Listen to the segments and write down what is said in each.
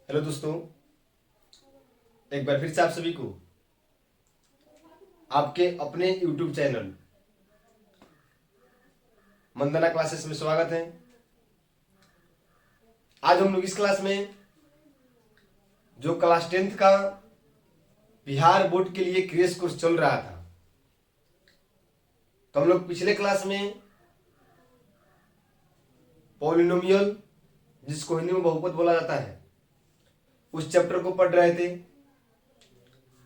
Hello दोस्तों, एक बार फिर से आप सभी को आपके अपने YouTube चैनल मंदना क्लासेस में स्वागत है। आज हम लोग इस क्लास में जो क्लास 10th का बिहार बोर्ड के लिए क्रैश कोर्स चल रहा था, तो हम लोग पिछले क्लास में पॉलिनोमियल, जिसको हिंदी में बहुपद बोला जाता है, उस चैप्टर को पढ़ रहे थे।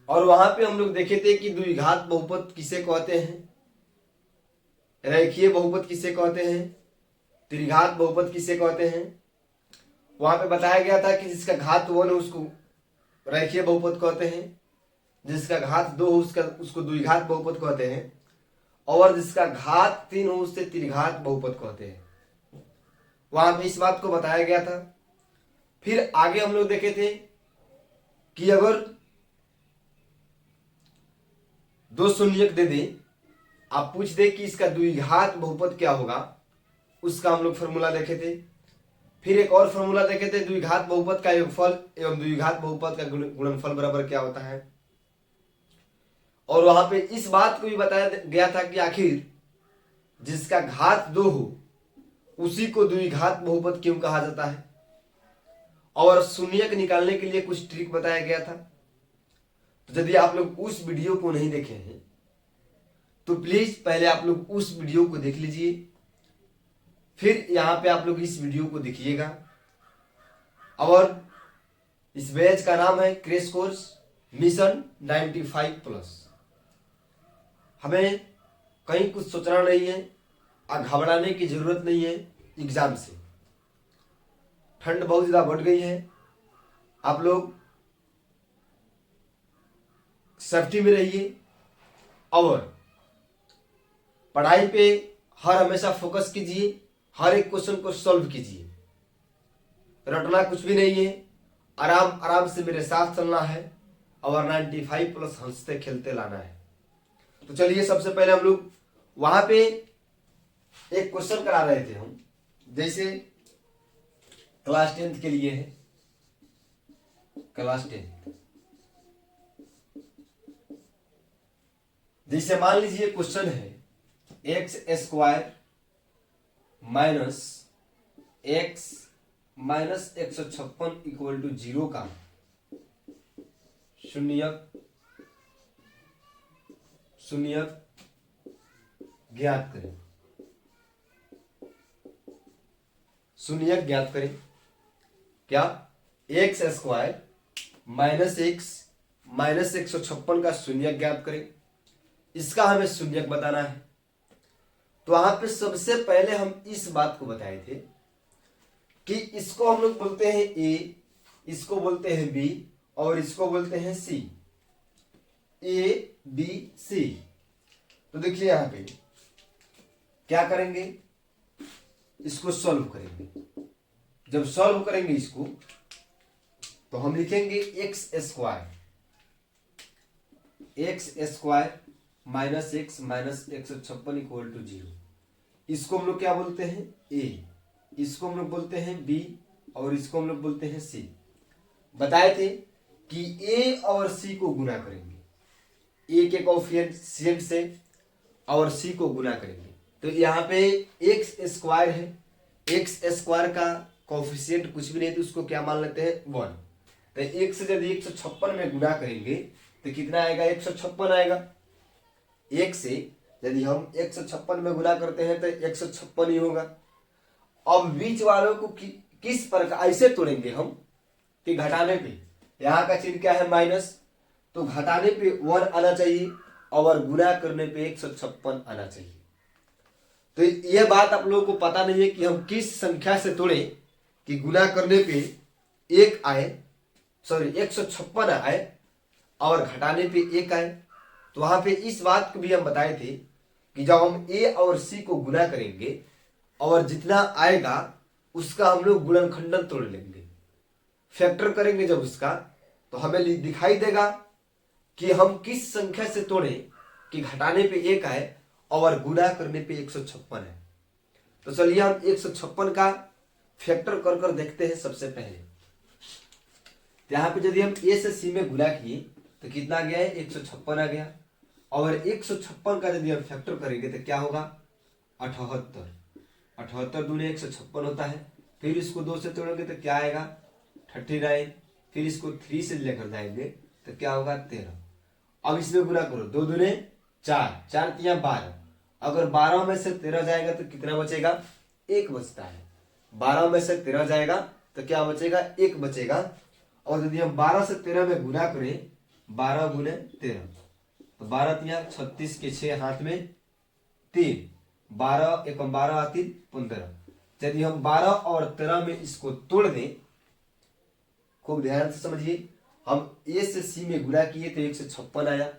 और वहां पे हम लोग देखे थे कि द्विघात बहुपद किसे कहते हैं, रेखीय बहुपद किसे कहते हैं, त्रिघात बहुपद किसे कहते हैं। वहां पे बताया गया था कि जिसका घात 1 है उसको रेखीय बहुपद कहते हैं, जिसका घात 2 हो उसको द्विघात बहुपद कहते हैं, और जिसका घात 3 हो उससे त्रिघात बहुपद कहते हैं। वहां पे इस बात को बताया गया था। फिर आगे हम लोग देखे थे कि अगर दो शून्यक दे दें, आप पूछ दे कि इसका द्विघात बहुपद क्या होगा, उसका हम लोग फॉर्मूला देखे थे। फिर एक और फॉर्मूला देखे थे, द्विघात बहुपद का योगफल एवं द्विघात बहुपद का गुणनफल बराबर क्या होता है। और वहां पे इस बात को भी बताया गया था कि आखिर जिसका घात 2 हो उसी को द्विघात बहुपद क्यों कहा जाता है। और शून्यक निकालने के लिए कुछ ट्रिक बताया गया था। तो यदि आप लोग उस वीडियो को नहीं देखे हैं तो प्लीज पहले आप लोग उस वीडियो को देख लीजिए, फिर यहां पे आप लोग इस वीडियो को देखिएगा। और इस बैच का नाम है क्रैश कोर्स मिशन 95+। हमें कहीं कुछ सोचना नहीं है और घबराने की जरूरत नहीं है। एग्जाम से ठंड बहुत ज्यादा बढ़ गई है, आप लोग सेफ्टी में रहिए और पढ़ाई पे हर हमेशा फोकस कीजिए, हर एक क्वेश्चन को सॉल्व कीजिए। रटना कुछ भी नहीं है, आराम आराम से मेरे साथ चलना है और 95+ हंसते खेलते लाना है। तो चलिए, सबसे पहले हम लोग वहां पे एक क्वेश्चन करा रहे थे हम, जैसे क्लास 10th के लिए है। क्लास 10 जैसे मान लीजिए क्वेश्चन है x² minus x minus 156 equal to 0 का शून्यक ज्ञात करें। शून्यक ज्ञात करें क्या? x² माइनस x माइनस 156 का शून्यक ज्ञात करें। इसका हमें शून्यक बताना है। तो वहां पे सबसे पहले हम इस बात को बताए थे कि इसको हम लोग बोलते हैं a, इसको बोलते हैं b और इसको बोलते हैं c। a b c। तो देखिए यहां पे क्या करेंगे, इसको सॉल्व करेंगे। जब सॉल्व करेंगे इसको तो हम लिखेंगे x² minus x minus 156 equal to 0। इसको हम लोग क्या बोलते हैं? a, इसको हम लोग बोलते हैं b और इसको हम लोग बोलते हैं c। बताए थे कि a और c को गुना करेंगे, a के कोएफिशिएंट से और c को गुना करेंगे। तो यहाँ पे x² है, x² का कोएफिशिएंट कुछ भी नहीं, तो उसको क्या मान लेते हैं? 1। तो 1 से यदि 156 में गुना करेंगे तो कितना आएगा? 156 आएगा। 1 से यदि हम 156 में गुना करते हैं तो 156 ही होगा। अब बीच वालों को किस प्रकार ऐसे तोड़ेंगे हम कि घटाने पे यहाँ का चिन्ह क्या है? माइनस। तो घटाने पे 1 आना चाहिए और गुना करने पे 156 आना चाहिए। तो यह बात आप लोगों को पता नहीं है कि हम किस संख्या से तोड़े कि गुना करने पे 1 आए, सॉरी 156 आए और घटाने पे 1 आए। तो वहां पे इस बात को भी हम बताए थे कि जब हम a और c को गुना करेंगे और जितना आएगा उसका हम लोग गुणनखंडन तोड़ लेंगे, फैक्टर करेंगे जब उसका, तो हमें दिखाई देगा कि हम किस संख्या से तोड़े कि घटाने पे 1 आए और गुना करने पे 156 है। तो चलिए हम 156 का फैक्टर कर देखते हैं। सबसे पहले तो यहाँ पे यदि हम ए से सी में गुना किए तो कितना आ गया है 156 आ गया। और 156 का यदि हम फैक्टर करेंगे तो क्या होगा 78। 78 दूनी 156 होता है। फिर इसको 2 से तोड़ेंगे तो क्या आएगा 39। फिर इसको 3 से लेकर जाएंगे तो क्या होगा 13। अब इसमें गुना करो 2 दूने 4, 4 तिया 12। अगर 12 में से 13 जाएगा तो कितना बचेगा 1 बचता है। 12 में से 13 जाएगा तो क्या बचेगा 1 बचेगा। और यदि हम 12 से 13 में गुना करें 12 गुने 13 तो 12 तिया 36 के 6 हाथ में 3, 12 एक 12 3 15। यदि हम 12 और 13 में इसको तोड़ दें, खूब ध्यान से समझिए, हम ए से सी में गुना किए तो 156 आया।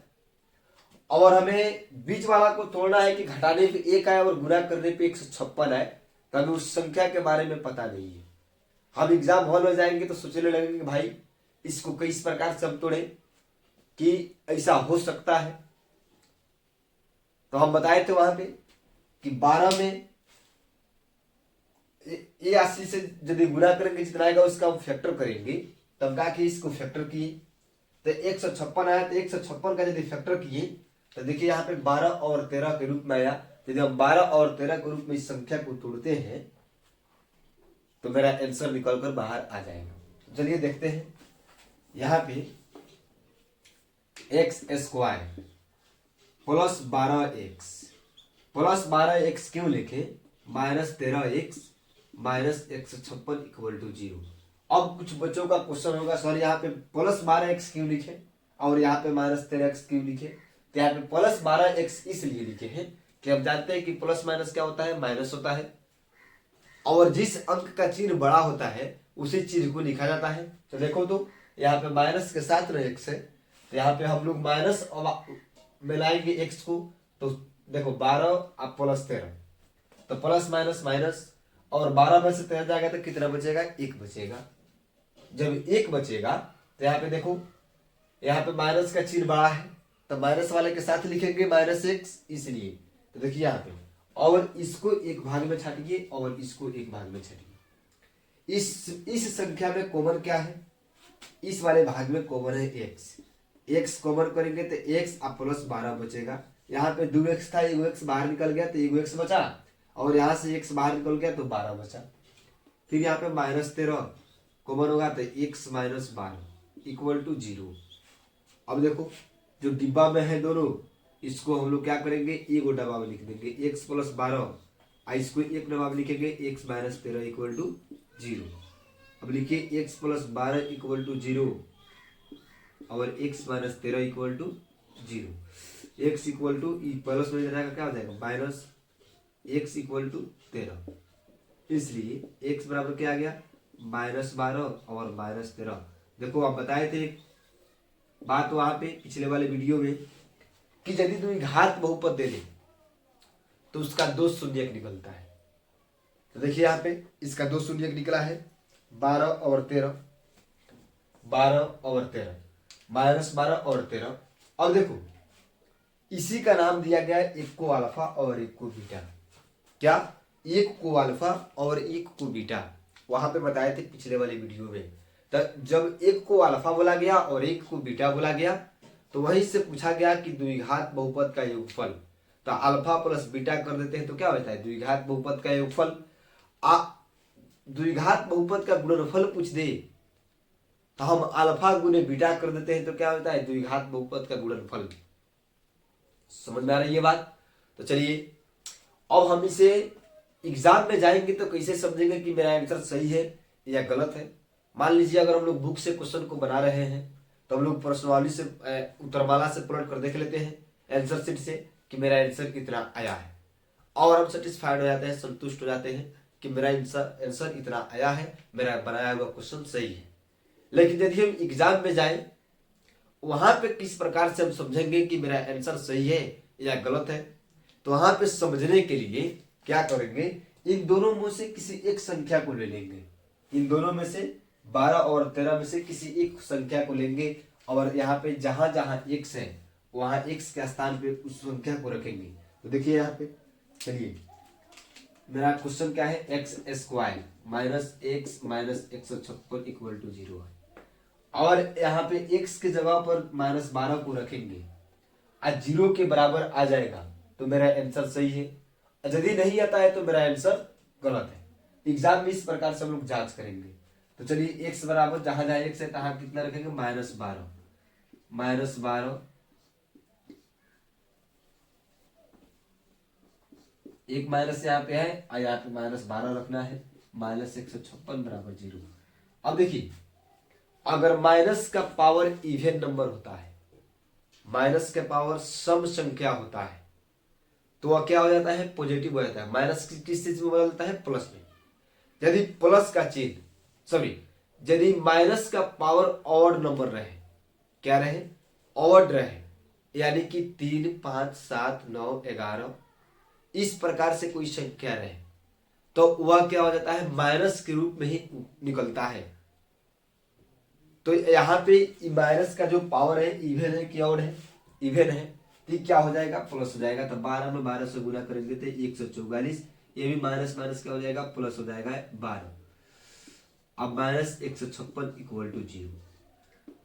और हमें बीच वाला को तोड़ना है कि घटाने पे 1 आया और गुना करने पे 156 आए, तो हमें उस संख्या के बारे में पता नहीं है। हम एग्जाम हॉल में जाएंगे तो सोचने लगेंगे कि भाई इसको किस प्रकार से हम तोड़े कि ऐसा हो सकता है। तो हम बताए थे वहां पे कि 12 में ये 80 से यदि गुना करेंगे जितना आएगा उसका हम फैक्टर करेंगे। तो हम कहा कि इसको फैक्टर किए तो 156 आया। तो 156 का यदि फैक्टर किए तो देखिए यहाँ पे 12 और 13 के रूप में आया। यदि हम 12 और 13 के रूप में इस संख्या को तोड़ते हैं तो मेरा आंसर निकलकर बाहर आ जाएगा। चलिए देखते हैं। यहाँ पे x square plus 12x plus 12x क्यों लिखे -13x माइनस 156 इक्वल टू 0। अब कुछ बच्चों का क्वेश्चन होगा सर यहाँ पे प्लस 12x क्यों लिखे और यहाँ पे -13x क्यों लिखे। तो यहाँ पे प्लस 12x इसलिए लिखे हैं कि हम जानते हैं कि प्लस माइनस क्या होता है माइनस होता है, और जिस अंक का चिन्ह बड़ा होता है उसी चीज को लिखा जाता है। तो देखो तो यहाँ पे माइनस के साथ में x है, तो यहाँ पे हम लोग माइनस मिलाएंगे x को। तो देखो 12 अब प्लस 13 तो प्लस माइनस माइनस, और 12 में से 13 जाएगा तो कितना बचेगा 1 बचेगा। जब 1 बचेगा तो यहाँ पे देखो यहाँ पे माइनस का चिन्ह बड़ा है तो माइनस वाले के साथ लिखेंगे -x इसलिए। तो देखिए यहाँ पे और इसको एक भाग में छाटिए और इसको एक भाग में छाटिए। इस संख्या में कॉमन क्या है, इस वाले भाग में कॉमन है x कॉमन करेंगे तो x अब प्लस 12 बचेगा। यहाँ पे 2x था, 1x बाहर निकल गया तो 1x बचा, और यहाँ से x बाहर निकल गया तो 12 बचा। फिर यहाँ पे -13 कॉमन होगा तो x - 12 इक्वल टू 0। अब देखो जो डिब्बा में है दोनों इसको हम लोग क्या करेंगे एक डब्बा में लिख देंगे x प्लस 12, इसको एक डब्बा में लिखेंगे x - 13 इक्वल टू 0। अब लिखिए x प्लस 12 इक्वल टू 0 और x - 13 equal to 0। x equal to plus में जाएगा क्या हो जाएगा -x इक्वल टू 13, इसलिए x बराबर क्या आ गया -12 और -13। देखो आप बताए थे बात वहां पे पिछले वाले वीडियो में कि यदि द्विघात बहुपद दे दे तो उसका 2 शून्यक निकलता है। तो देखिए यहाँ पे इसका 2 शून्यक निकला है 12 और 13, 12 और 13 -12 और 13। अब देखो इसी का नाम दिया गया है एक को अल्फा और एक को बीटा। क्या एक को अल्फा और एक को बीटा वहां पे बताए थे पिछले वाले वीडियो में। तो जब एक को अल्फा बोला गया और एक को बीटा बोला गया तो वहीं से पूछा गया कि द्विघात बहुपद का योगफल। तो अल्फा प्लस बीटा कर देते हैं तो क्या होता है द्विघात बहुपद का योगफल। द्विघात बहुपद का गुणनफल पूछ दे तो हम अल्फा गुने बीटा कर देते हैं तो क्या होता है द्विघात बहुपद का गुणनफल। समझ में आ रही है बात। तो चलिए अब हम इसे एग्जाम में जाएंगे तो कैसे समझेंगे कि मेरा आंसर सही है या गलत है। मान लीजिए अगर हम लोग बुक से क्वेश्चन को बना रहे हैं तो हम लोग प्रश्नावली से उत्तरमाला से पलट कर देख लेते हैं आंसर शीट से कि मेरा आंसर इतना आया है, और हम सेटिस्फाइड हो जाते हैं, संतुष्ट हो जाते हैं कि मेरा आंसर इतना आया है, मेरा बनाया हुआ क्वेश्चन सही है। लेकिन यदि हम एग्जाम में जाए वहां पे किस प्रकार से हम समझेंगे कि मेरा आंसर सही है या गलत है। तो वहां पे समझने के लिए क्या करेंगे इन दोनों में से किसी एक संख्या को ले लेंगे। इन दोनों में से 12 और 13 में से किसी एक संख्या को लेंगे और यहाँ पे जहां जहां x है वहां x के स्थान पे उस संख्या को रखेंगे। तो देखिए यहाँ पे चलिए मेरा क्वेश्चन क्या है x² - x - 156 इक्वल टू 0 है। और यहाँ पे x के जगह पर -12 को रखेंगे और 0 के बराबर आ जाएगा तो मेरा आंसर सही है, यदि नहीं आता है तो मेरा आंसर गलत है। एग्जाम में इस प्रकार से हम लोग जांच करेंगे। तो चलिए x बराबर जहां जहां x है तहां कितना रखेंगे, -12, एक माइनस यहाँ पे है और यहाँ पे -12 रखना है, -156 बराबर 0। अब देखिए अगर माइनस का पावर इवन नंबर होता है, माइनस का पावर सम संख्या होता है तो वह क्या हो जाता है, पॉजिटिव हो जाता है। माइनस किस चीज में बदलता है, प्लस में। यदि प्लस का चिन्ह सॉरी यदि माइनस का पावर ऑड नंबर रहे, क्या रहे, ऑड रहे, यानी कि 3, 5, 7, 9, 11 इस प्रकार से कोई संख्या रहे तो वह क्या हो जाता है, माइनस के रूप में ही निकलता है। तो यहाँ पे माइनस का जो पावर है इवन है कि ऑड है, इवन है, तो क्या हो जाएगा, प्लस हो जाएगा। तो 12 में 12 से गुना करेंगे तो 144, ये भी माइनस माइनस क्या हो जाएगा, प्लस हो जाएगा 12। अब -156 इक्वल टू 0।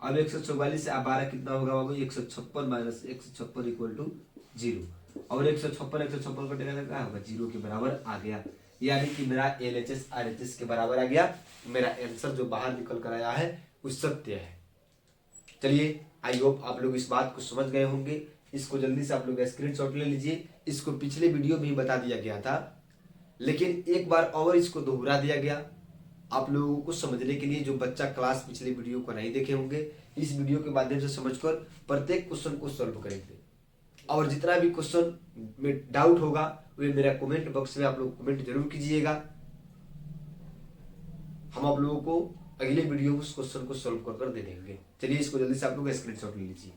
अब 144 से 12 कितना होगा बाबू, 156 - 156 इक्वल टू 0। और 156 कटेगा तो क्या होगा, 0 के बराबर आ गया, यानी कि मेरा LHS RHS के बराबर आ गया। मेरा आंसर जो बाहर निकल कर आया है वो सत्य है। चलिए आई होप आप लोग इस बात को समझ गए होंगे। इसको जल्दी से आप लोग स्क्रीनशॉट ले लीजिए। इसको पिछले वीडियो में ही बता दिया गया था, लेकिन एक बार और इसको दोहरा दिया गया आप लोगों को समझने के लिए। जो बच्चा क्लास पिछले वीडियो को नहीं देखे होंगे, इस वीडियो के माध्यम से समझकर प्रत्येक क्वेश्चन को सॉल्व करेंगे। और जितना भी क्वेश्चन में डाउट होगा वे मेरा कमेंट बॉक्स में आप लोग कमेंट जरूर कीजिएगा। हम आप लोगों को अगले वीडियो में उस क्वेश्चन को सॉल्व कर दे देंगे। चलिए इसको जल्दी से आप लोग स्क्रीनशॉट ले लीजिए।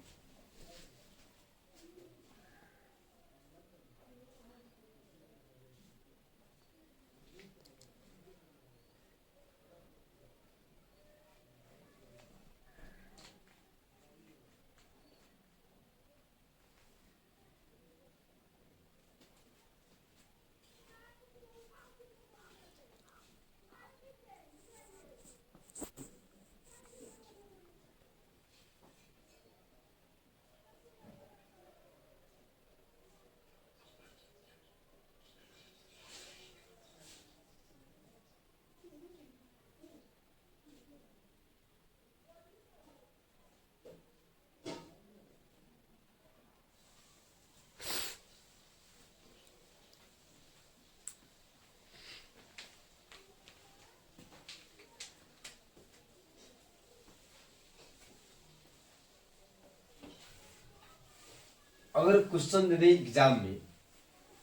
अगर क्वेश्चन दे दे एग्जाम में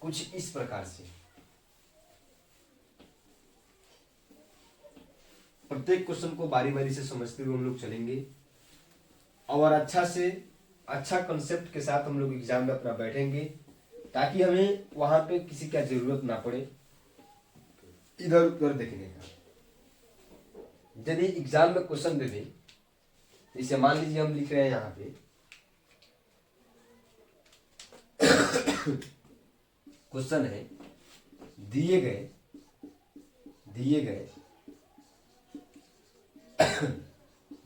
कुछ इस प्रकार से, प्रत्येक क्वेश्चन को बारी बारी से समझते हुए हम लोग चलेंगे और अच्छा कंसेप्ट के साथ हम लोग एग्जाम में अपना बैठेंगे, ताकि हमें वहां पे किसी का जरूरत ना पड़े इधर उधर देखने का। यदि एग्जाम में क्वेश्चन दे दे, इसे मान लीजिए हम लिख रहे हैं यहाँ पे क्वेश्चन है, दिए गए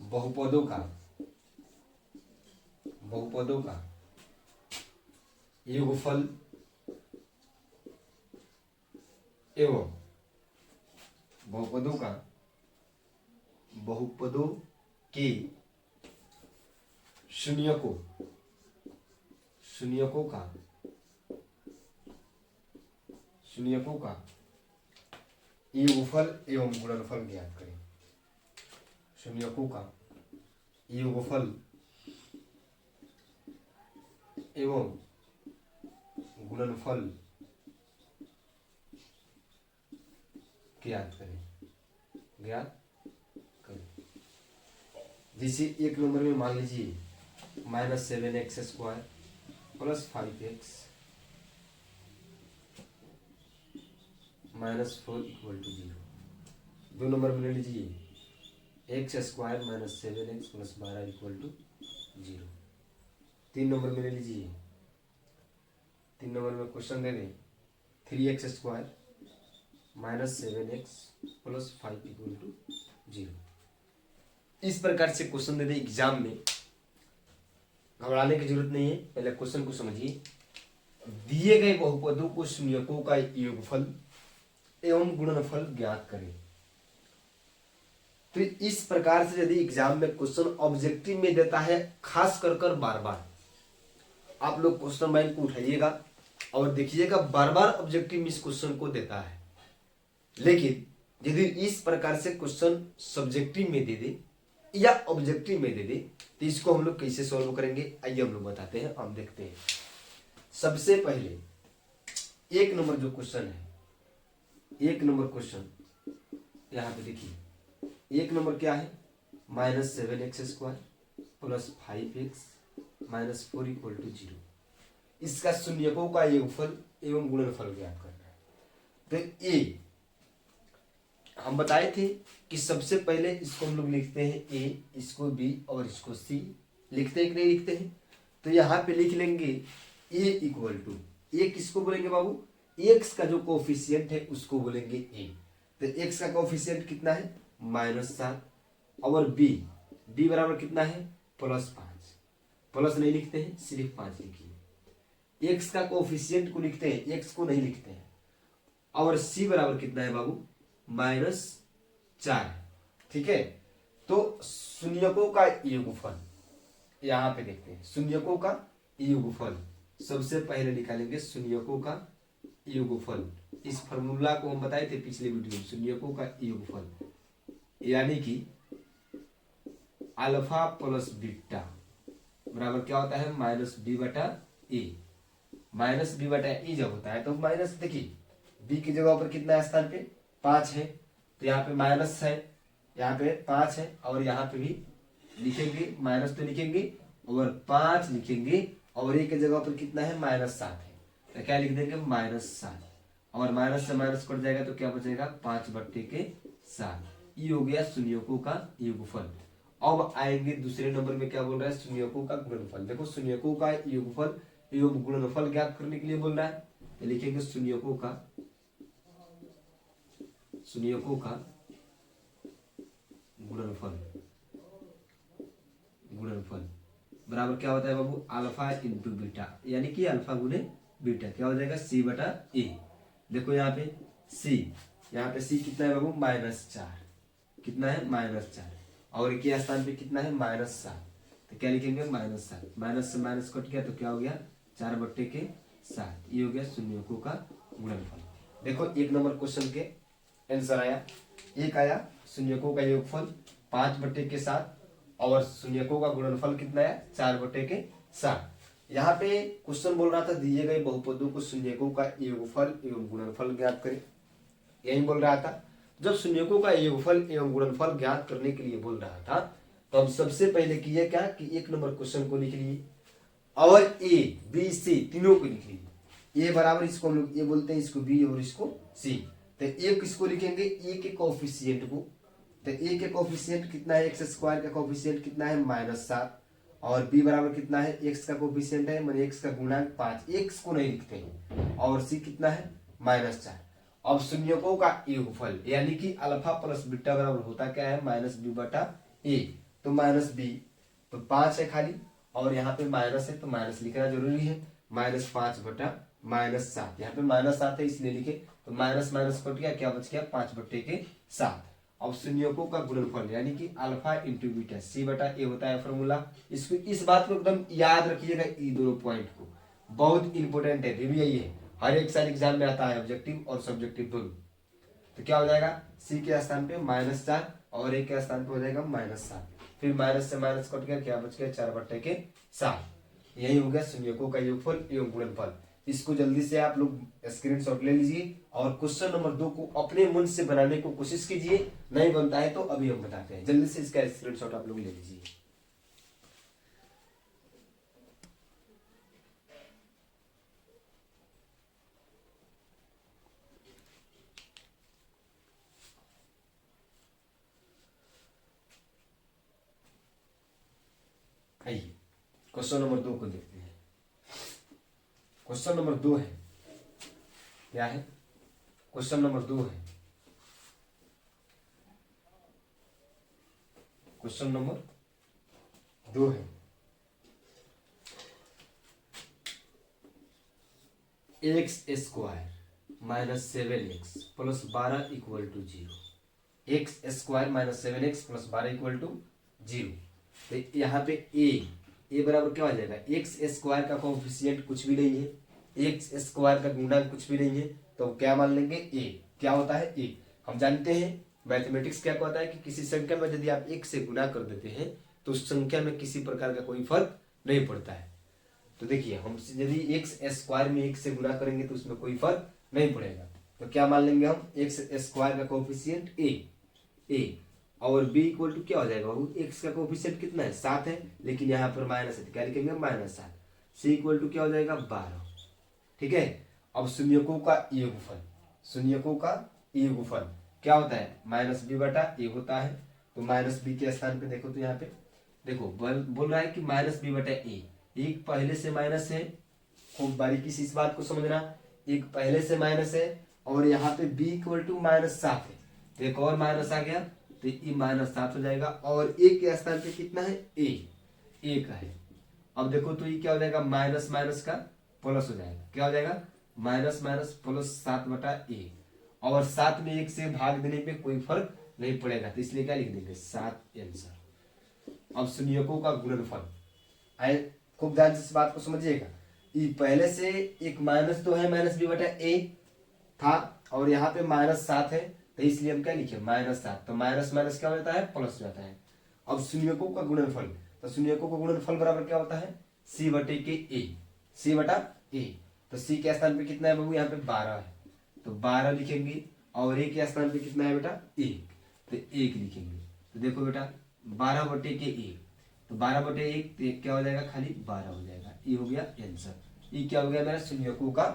बहुपदों का योगफल एवं बहुपदों के शून्यकों का योगफल एवं गुणनफल ज्ञात करें। शून्यकों का योगफल एवं गुणनफल ज्ञात करें। जैसे एक नंबर में मान लीजिए -7x² + 5x -4 = 0। दो नंबर में ले लीजिए x² - 7x + 12 = 0। तीन नंबर में ले लीजिए, तीन नंबर में क्वेश्चन दे दें 3x² - 7x + 5 = 0। इस प्रकार से क्वेश्चन दे दे एग्जाम में, घबराने की जरूरत नहीं है। पहले क्वेश्चन को समझिए। दिए गए बहुपदों को शून्यकों का योगफल एवं गुणनफल ज्ञात करें। तो इस प्रकार से यदि एग्जाम में क्वेश्चन ऑब्जेक्टिव में देता है, खास कर कर बार बार आप लोग क्वेश्चन माइंड को उठाइएगा और देखिएगा, बार बार ऑब्जेक्टिव में इस क्वेश्चन को देता है। लेकिन यदि इस प्रकार से क्वेश्चन सब्जेक्टिव में दे दे या ऑब्जेक्टिव में दे दे तो इसको हम लोग कैसे सॉल्व करेंगे, आइए हम लोग बताते हैं, हम देखते हैं। सबसे पहले एक नंबर जो क्वेश्चन है, एक नंबर क्वेश्चन यहाँ पे देखिए, एक नंबर क्या है, -7x² + 5x - 4 = 0। इसका शून्यकों का योगफल एवं गुणनफल ज्ञात करना है। तो ए हम बताए थे कि सबसे पहले इसको हम लोग लिखते हैं ए, इसको बी और इसको सी। लिखते हैं कि नहीं लिखते हैं? तो यहाँ पे लिख लेंगे ए = ए किसको बोलेंगे बाबू, एक्स का जो कोफिशिएंट है उसको बोलेंगे ए। तो एक्स का कोफिशिएंट कितना है, -7, और बी बराबर कितना है, +5। प्लस नहीं लिखते हैं, सिर्फ 5 लिखिए। एक्स का कोफिशिएंट को लिखते हैं, एक्स को नहीं लिखते हैं। और सी बराबर कितना है बाबू, -4। ठीक है, तो शून्यकों का योगफल यहाँ पे देखते हैं। शून्यकों का योगफल सबसे पहले निकालेंगे, शून्यकों का योगफल। इस फॉर्मूला को हम बताए थे पिछले वीडियो में। शून्यकों का योगफल यानी कि अल्फा प्लस बीटा बराबर क्या होता है, -b/a। -b/a जब होता है तो माइनस, देखिए b की जगह पर कितना है स्थान पे, 5 है, तो यहाँ पे माइनस है, यहाँ पे 5 है, और यहाँ पे भी लिखेंगे माइनस, तो लिखेंगे और 5 लिखेंगे, और एक की जगह पर कितना है, -7 है, तो क्या लिख देंगे, -7, और माइनस से माइनस कट जाएगा तो क्या बचेगा, 5/7। ये हो गया शून्यकों का योगफल। अब आएंगे दूसरे नंबर में, क्या बोल रहा है, शून्यकों का गुणनफल। देखो शून्यकों का योगफल एवं गुणनफल ज्ञात करने के लिए बोल रहा है, तो लिखेंगे शून्यकों का गुणनफल बराबर क्या होता है बाबू, अल्फा इंटू बीटा, यानी कि अल्फा गुने बीटा, क्या हो जाएगा, c/a। देखो यहाँ पे c कितना है बाबू, -4, कितना है, -4, और के स्थान पे कितना है, -7, तो क्या लिखेंगे, -7, माइनस से माइनस कट गया तो क्या हो गया, 4/7। ये हो गया शून्यकों का गुणनफल। देखो एक नंबर क्वेश्चन के आंसर आया, एक आया शून्यकों का योगफल 5/7 और शून्यकों का गुणनफल कितना है, 4/7। यहाँ पे क्वेश्चन बोल रहा था दिए गए बहुपदों को शून्यकों का योगफल एवं गुणनफल ज्ञात करें, यही बोल रहा था। जब शून्यकों का योगफल एवं गुणनफल ज्ञात करने के लिए बोल रहा था तो हम सबसे पहले किए क्या कि एक नंबर क्वेश्चन को लिख लिए और ए बी सी तीनों को लिख लिए। ए बराबर इसको हम लोग ए बोलते हैं, इसको बी और इसको सी। तो ए किसको लिखेंगे, ए के कोफिशिएंट को। तो ए के कोफिशिएंट कितना है, x² का कोफिशिएंट कितना है, -7, और b बराबर कितना है, x का कोफिशिएंट है माने x का गुणांक 5, x को नहीं लिखते हैं, और c कितना है, -4। अब शून्यकों का योगफल यानी कि अल्फा प्लस बीटा बराबर होता क्या है, -b/a। तो -b तो 5 है खाली, और यहाँ पे माइनस है तो माइनस लिखना जरूरी है, -5/-7। यहाँ पे -7 है इसलिए लिखे, तो माइनस माइनस कट गया, क्या बच गया, 5/7। अब शून्यकों का गुणनफल यानी कि अल्फा इंटू बीटा, c/a होता है फॉर्मूला। इसको, इस बात को एकदम याद रखिएगा, ये दोनों पॉइंट को, बहुत इंपॉर्टेंट है, भी यही है, हर एक साल एग्जाम में आता है, ऑब्जेक्टिव और सब्जेक्टिव दोनों। तो क्या हो जाएगा, c के स्थान पे -4 और a के स्थान पे हो जाएगा -7, फिर माइनस से माइनस कट गया, क्या बच गया, 4/7। यही हो गया शून्यकों का योगफल एवं गुणनफल। इसको जल्दी से आप लोग स्क्रीनशॉट ले लीजिए और क्वेश्चन नंबर 2 को अपने मन से बनाने को कोशिश कीजिए। नहीं बनता है तो अभी हम बताते हैं, जल्दी से इसका स्क्रीनशॉट आप लोग ले लीजिए। आइए क्वेश्चन नंबर 2 को देखते हैं। क्वेश्चन नंबर 2 है, क्या है, क्वेश्चन नंबर 2 है, क्वेश्चन नंबर 2 है, x square minus 7x plus 12 equal to 0। X square minus 7x plus 12 equal to 0। तो यहाँ पे ए बराबर क्या हो जाएगा, एक्स स्क्वायर का कोएफिशिएंट कुछ भी नहीं है, एक्स स्क्वायर का गुणा कुछ भी नहीं है, तो क्या मान लेंगे ए। क्या होता है ए, हम जानते हैं मैथमेटिक्स क्या कहता है कि किसी संख्या में यदि आप एक से गुणा कर देते हैं तो उस संख्या में किसी प्रकार का कोई फर्क नहीं पड़ता है। तो देखिए हम यदि एक्स स्क्वायर में एक से गुणा करेंगे तो उसमें कोई फर्क नहीं पड़ेगा, तो क्या मान लेंगे हम एक्स स्क्वायर का कोएफिशिएंट ए और बी इक्वल टू क्या हो जाएगा बाबू, एक्स का कोएफिशिएंट कितना है 7 है, लेकिन यहाँ पर माइनस है, क्या लिखेंगे -7। सी इक्वल टू क्या हो जाएगा 12। ठीक है, अब शून्यकों का योगफल, शून्यकों का योगफल क्या होता है, -b बटा ए होता है। तो -b के स्थान पे देखो, तो यहाँ पे देखो बोल रहा है कि -b बटा ए, एक पहले से माइनस है, खूब बारीकी से इस बात को समझना, एक पहले से माइनस है और यहाँ पे b इक्वल टू -7 है, तो एक और माइनस आ गया तो ये -7 हो जाएगा, और ए के स्थान पे कितना है ए का है। अब देखो तो ये क्या हो जाएगा, माइनस माइनस का प्लस हो जाएगा, क्या हो जाएगा माइनस माइनस प्लस 7 बटा ए, और 7 में 1 से भाग देने पे कोई फर्क नहीं पड़ेगा, तो इसलिए क्या लिख देंगे 7 आंसर। अब शून्यकों का गुणनफल, आए खूब ध्यान से इस बात को समझिएगा, ये पहले से एक माइनस तो है -b बटा ए था और यहाँ पे -7 है, तो इसलिए हम क्या लिखे -7, तो माइनस माइनस क्या हो जाता है प्लस हो जाता है। अब शून्यकों का गुणनफल, तो शून्यकों का गुणनफल बराबर क्या होता है c बटे के ए, c बटा ए, तो c के स्थान पे कितना है बाबू, यहाँ पे 12 है, तो 12 लिखेंगे, और ए के स्थान पे कितना है बेटा 1, तो 1 लिखेंगे। तो देखो बेटा 12 बटे के ए, तो 12 बटे 1 तो क्या हो जाएगा खाली 12 हो जाएगा, ये हो गया आंसर। ये क्या हो गया मेरा शून्यकों का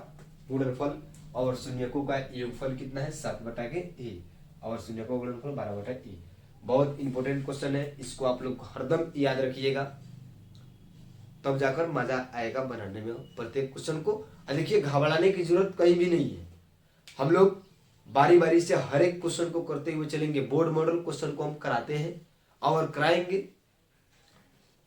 गुणनफल, और शून्यकों का योगफल कितना है 7 बटा के ए, और शून्यकों का गुणनफल 12 बटा ए। बहुत इंपॉर्टेंट क्वेश्चन है, इसको आप लोग हरदम याद रखिएगा, तब जाकर मजा आएगा बनाने में प्रत्येक क्वेश्चन को। देखिए घबराने की जरूरत कहीं भी नहीं है, हम लोग बारी बारी से हर एक क्वेश्चन को करते हुए चलेंगे। बोर्ड मॉडल क्वेश्चन को हम कराते हैं और कराएंगे,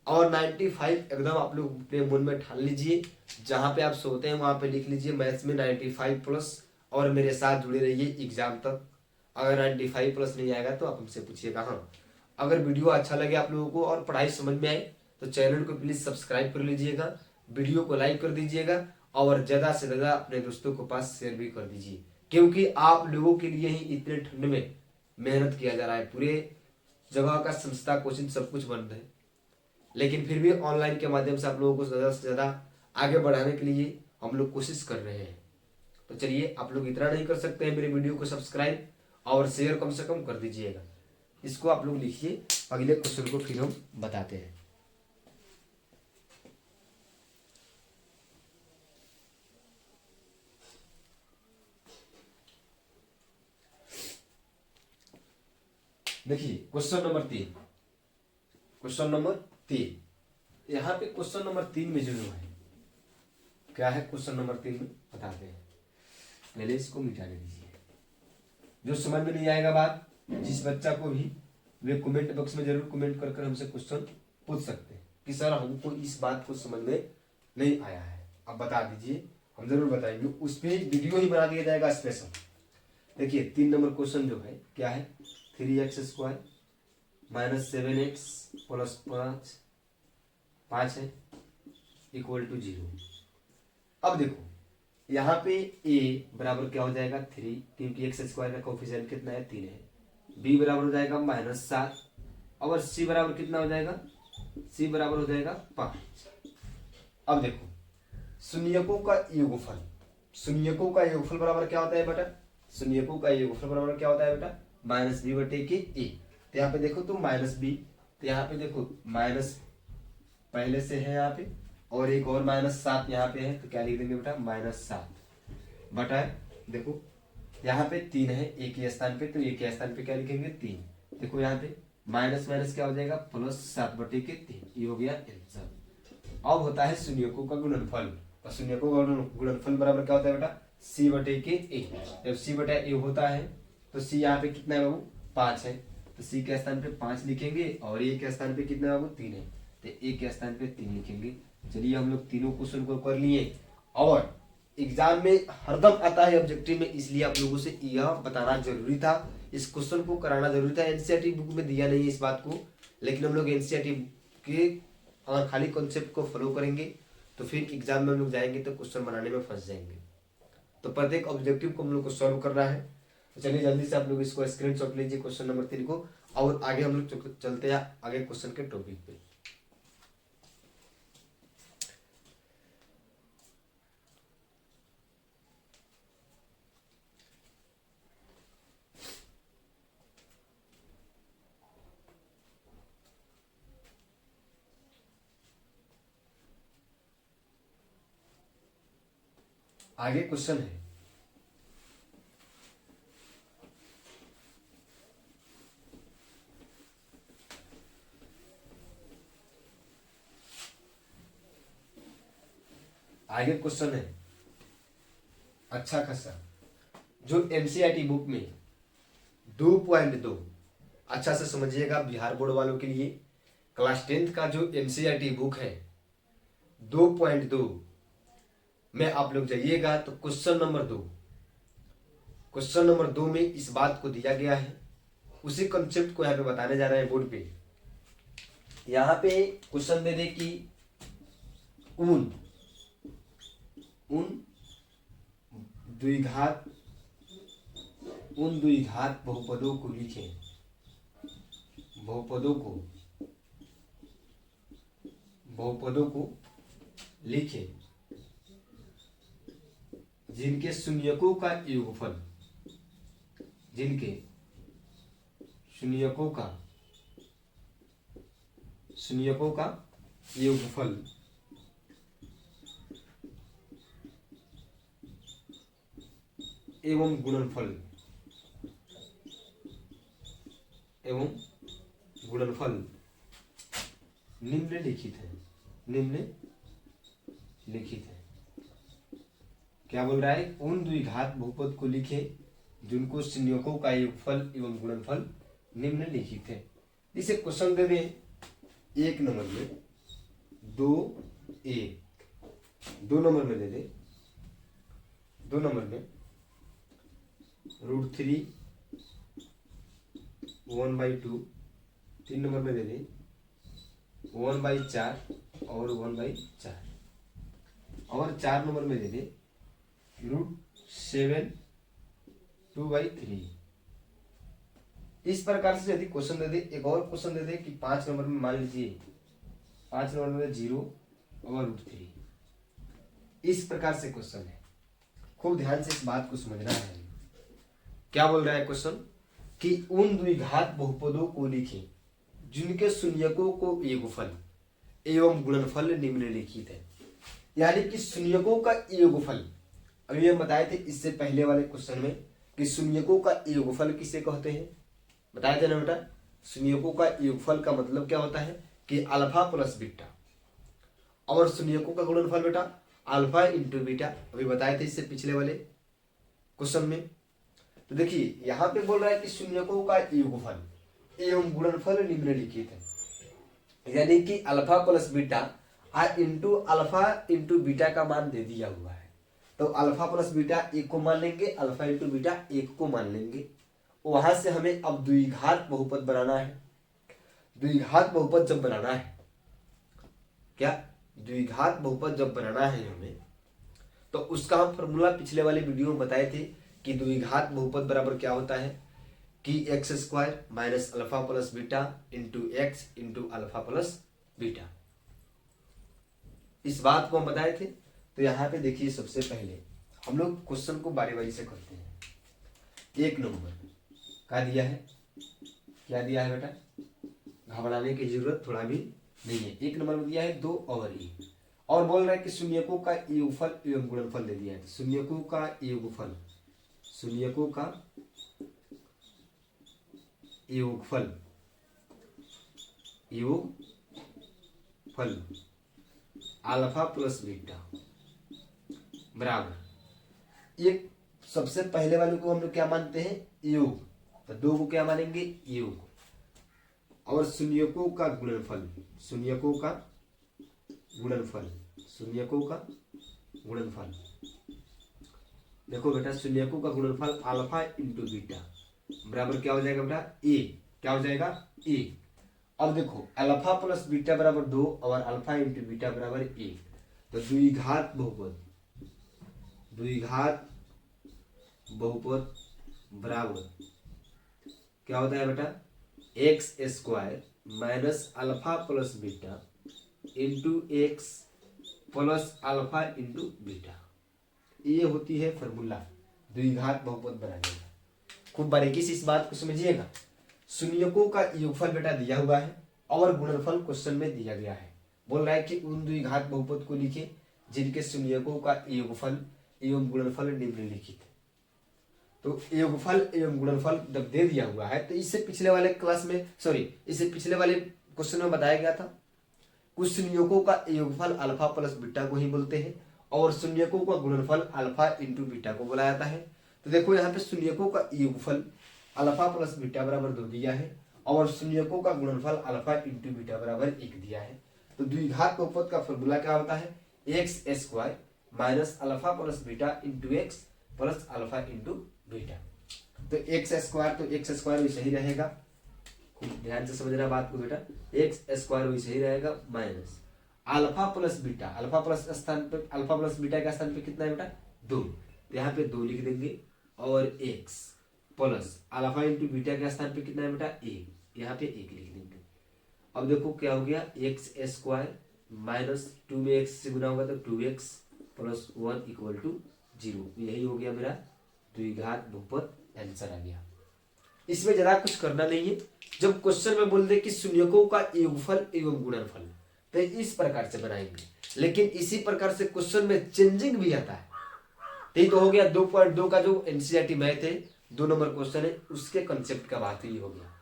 और 95 एकदम आप लोग अपने मन में ठान लीजिए, जहां पे आप सोते हैं वहां पे लिख लीजिए मैथ्स में 95 प्लस, और मेरे साथ जुड़े रहिए एग्जाम तक। अगर 95 प्लस नहीं आएगा तो आप हमसे पूछिएगा। हाँ, अगर वीडियो अच्छा लगे आप लोगों को और पढ़ाई समझ में आए तो चैनल को प्लीज सब्सक्राइब कर लीजिएगा, वीडियो को लाइक कर दीजिएगा, और ज्यादा से ज्यादा अपने दोस्तों के पास शेयर भी कर दीजिए, क्योंकि आप लोगों के लिए ही इतने ठंड में मेहनत किया जा रहा है। पूरे जगह का संस्था कोचिंग सब कुछ बंद है, लेकिन फिर भी ऑनलाइन के माध्यम से आप लोगों को ज्यादा से ज्यादा आगे बढ़ाने के लिए हम लोग कोशिश कर रहे हैं। तो चलिए, आप लोग इतना नहीं कर सकते हैं, मेरे वीडियो को सब्सक्राइब और शेयर कम से कम कर दीजिएगा। इसको आप लोग लिखिए, अगले क्वेश्चन को फिर हम बताते हैं। देखिए क्वेश्चन नंबर 3, क्वेश्चन नंबर 3, यहाँ पे क्वेश्चन नंबर 3 में जो है क्या है, क्वेश्चन नंबर 3 में बताते हैं। पहले इसको मिटाने दीजिए, जो समझ में नहीं आएगा बात, जिस बच्चा को भी, वे कमेंट बॉक्स में जरूर कमेंट कर हमसे क्वेश्चन पूछ सकते हैं कि सर हमको इस बात को समझ में नहीं आया है, अब बता दीजिए, हम जरूर बताएंगे। उस पर वीडियो ही बना दिया जाएगा स्पेशल। देखिए 3 नंबर क्वेश्चन जो है क्या है, 3x² माइनस 7x प्लस 5 है इक्वल टू 0। अब देखो यहाँ पे a बराबर क्या हो जाएगा 3, क्योंकि x² का कोफिशिएंट कितना है 3 है, b बराबर हो जाएगा -7, और c बराबर कितना हो जाएगा, c बराबर हो जाएगा 5। अब देखो शून्यकों का योगफल, शून्यकों का योगफल बराबर क्या होता है बेटा, शून्यकों का योगफल बराबर क्या होता है बेटा -b बटे के a। तो यहाँ पे देखो तो -b, तो यहाँ पे देखो माइनस पहले से है यहाँ पे, और एक और -7 यहाँ पे है, तो क्या लिख देंगे बेटा -7 बटा, देखो यहाँ पे 3 है एक के स्थान पे, तो एक के स्थान पे क्या लिखेंगे 3। देखो यहाँ पे माइनस माइनस क्या हो जाएगा +7 बटे के 3, ये हो गया आंसर। अब होता है शून्यकों का गुणनफल, और शून्यकों का गुणनफल बराबर क्या होता है बेटा c बटे के a। जब c बटा a होता है तो c यहाँ पे कितना है बाबू 5 है, तो सी के स्थान पे 5 लिखेंगे और ए के स्थान पे कितना है, 3 है, तो ए के स्थान पे 3 लिखेंगे। चलिए हम लोग तीनों क्वेश्चन को कर लिए। और एग्जाम में हरदम आता है ऑब्जेक्टिव में, इसलिए आप लोगों से यह बताना जरूरी था, इस क्वेश्चन को कराना जरूरी था। एनसीईआरटी बुक में दिया नहीं है इस बात को, लेकिन हम लोग एनसीईआरटी के अगर खाली कॉन्सेप्ट को फॉलो करेंगे तो फिर एग्जाम में हम लोग जाएंगे तो क्वेश्चन बनाने में फंस जाएंगे। तो प्रत्येक ऑब्जेक्टिव को हम लोग को सॉल्व करना है। तो चलिए जल्दी से आप लोग इसको स्क्रीनशॉट लीजिए क्वेश्चन नंबर 3 को, और आगे हम लोग चलते हैं आगे क्वेश्चन के टॉपिक पे। आगे क्वेश्चन है, आगे क्वेश्चन है अच्छा खासा, जो एनसीईआरटी बुक में 2.2, अच्छा से समझिएगा बिहार बोर्ड वालों के लिए, क्लास 10th का जो एनसीईआरटी बुक है 2.2 में आप लोग जाइएगा तो क्वेश्चन नंबर 2 में इस बात को दिया गया है, उसी कॉन्सेप्ट को यहाँ पे बताने जा रहे हैं बोर्ड पे। यहाँ पे क्वेश्चन दे दे कि ऊन द्विघात बहुपदों को लिखें, बहुपदों को लिखें जिनके शून्यकों का योगफल, शून्यकों का योगफल एवं गुणनफल निम्नलिखित है। क्या बोल रहा है, उन द्विघात बहुपद को लिखे जिनको शून्यकों का योगफल एवं गुणनफल निम्नलिखित है। इसे क्वेश्चन दे दें 1 नंबर में 2 नंबर में दे दे, 2 नंबर में √3 1/2, 3 नंबर में दे दे 1/4 और 1/4, और 4 नंबर में दे दे √7 2/3। इस प्रकार से यदि क्वेश्चन दे दे, एक और क्वेश्चन दे दे कि 5 नंबर में मान लीजिए 5 नंबर में 0 और √3, इस प्रकार से क्वेश्चन है। खूब ध्यान से इस बात को समझना है। क्या बोल रहा है क्वेश्चन कि उन द्विघात बहुपदों को लिखें जिनके शून्यकों को योगफल एवं गुणनफल निम्नलिखित है। यानी कि शून्यकों का योगफल, अभी हम बताए थे इससे पहले वाले क्वेश्चन में कि शून्यकों का योगफल किसे कहते हैं, बताया थे ना बेटा। शून्यकों का योगफल का मतलब क्या होता है कि अल्फा प्लस बीटा, और शून्यकों का गुणनफल बेटा अल्फा इंटू बीटा, अभी बताए थे इससे पिछले वाले क्वेश्चन में। तो देखिए यहाँ पे बोल रहा है कि शून्यकों का योगफल एवं गुणनफल निम्नलिखित है, यानी कि alpha plus beta into alpha into beta का मान दे दिया हुआ है। तो अल्फा प्लस बीटा 1 को मान लेंगे, अल्फा इंटू बीटा 1 को मान लेंगे। वहां से हमें अब द्विघात बहुपद बनाना है। द्विघात बहुपद जब बनाना है, क्या द्विघात बहुपद जब बनाना है हमें, तो उसका हम फॉर्मूला पिछले वाले वीडियो में बताए थे कि द्विघात बहुपद बराबर क्या होता है कि x² minus alpha plus beta into x into alpha plus beta. इस बात को हम बताए थे। तो यहाँ पे देखिए सबसे पहले हम लोग क्वेश्चन को बारी बारी से करते हैं। 1 नंबर क्या दिया है, क्या दिया है बेटा, घबराने की जरूरत थोड़ा भी नहीं है। 1 नंबर में दिया है 2 और e, और बोल रहा है कि शून्यकों का योगफल एवं गुणनफल दे दिया है। शून्यकों का योगफल, शून्यकों का योगफल अल्फा प्लस बीटा बराबर, एक सबसे पहले वाले को हम लोग क्या मानते हैं योग, तो 2 को क्या मानेंगे योग, और शून्यकों का गुणनफल, शून्यकों का गुणनफल, शून्यकों का गुणनफल। देखो बेटा शून्यकों का गुणनफल अल्फा इंटू बीटा बराबर क्या हो जाएगा बेटा ए, क्या हो जाएगा ए। अब देखो अल्फा प्लस बीटा बराबर 2 और अल्फा इंटू बीटा बराबर 1, तो द्विघात बहुपद, द्विघात बहुपद बराबर क्या होता है बेटा x square minus alpha plus beta into x plus alpha into beta. ये होती है फॉर्मूला द्विघात बहुपद बनाने का। खूब बारीकी से इस बात को समझिएगा। शून्यकों का योगफल बेटा दिया हुआ है और गुणनफल क्वेश्चन में दिया गया है। बोल रहा है कि उन द्विघात बहुपद को लिखे जिनके शून्यकों का योगफल एवं गुणनफल निम्नलिखित है। तो योगफल एवं गुणनफल जब दे दिया हुआ है तो इससे पिछले वाले क्लास में इससे पिछले वाले क्वेश्चन में बताया गया था कुछ शून्यकों का योगफल अल्फा प्लस बीटा को ही बोलते हैं और शून्यकों का गुणनफल अल्फा इंटू बीटा को बोला जाता है। तो देखो यहाँ पे शून्यकों का योगफल अल्फा प्लस बीटा बराबर 2 दिया है और शून्यकों का गुणनफल अल्फा इंटू बीटा बराबर 1 दिया है। तो द्विघात बहुपद का फॉर्मूला क्या होता है x square minus alpha plus beta into x plus alpha into beta. तो एक्स स्क्वायर वैसे ही रहेगा, खूब ध्यान से समझना बात को बेटा, एक्स स्क्वायर वैसे ही रहेगा minus alpha plus beta, alpha plus स्थान पे अल्फा प्लस बीटा के स्थान पे कितना है बेटा 2, तो यहाँ पे 2 लिख देंगे और x plus alpha into beta के स्थान पे कितना है बेटा 1, यहाँ पे 1 लिख देंगे। अब देखो क्या हो गया एक्स स्क्वायर माइनस 2 में एक्स से गुना होगा तो 2x प्लस 1 इक्वल टू 0। यही हो गया मेरा द्विघात बहुपद आंसर आ गया। इसमें जरा कुछ करना नहीं है। जब क्वेश्चन में बोल दे कि शून्यकों का योगफल एवं गुणनफल तो इस प्रकार से बनाएंगे, लेकिन इसी प्रकार से क्वेश्चन में चेंजिंग भी आता है। तो हो गया 2.2 का जो एनसीईआरटी मैथ है 2 नंबर क्वेश्चन है उसके कंसेप्ट का बात ही हो गया।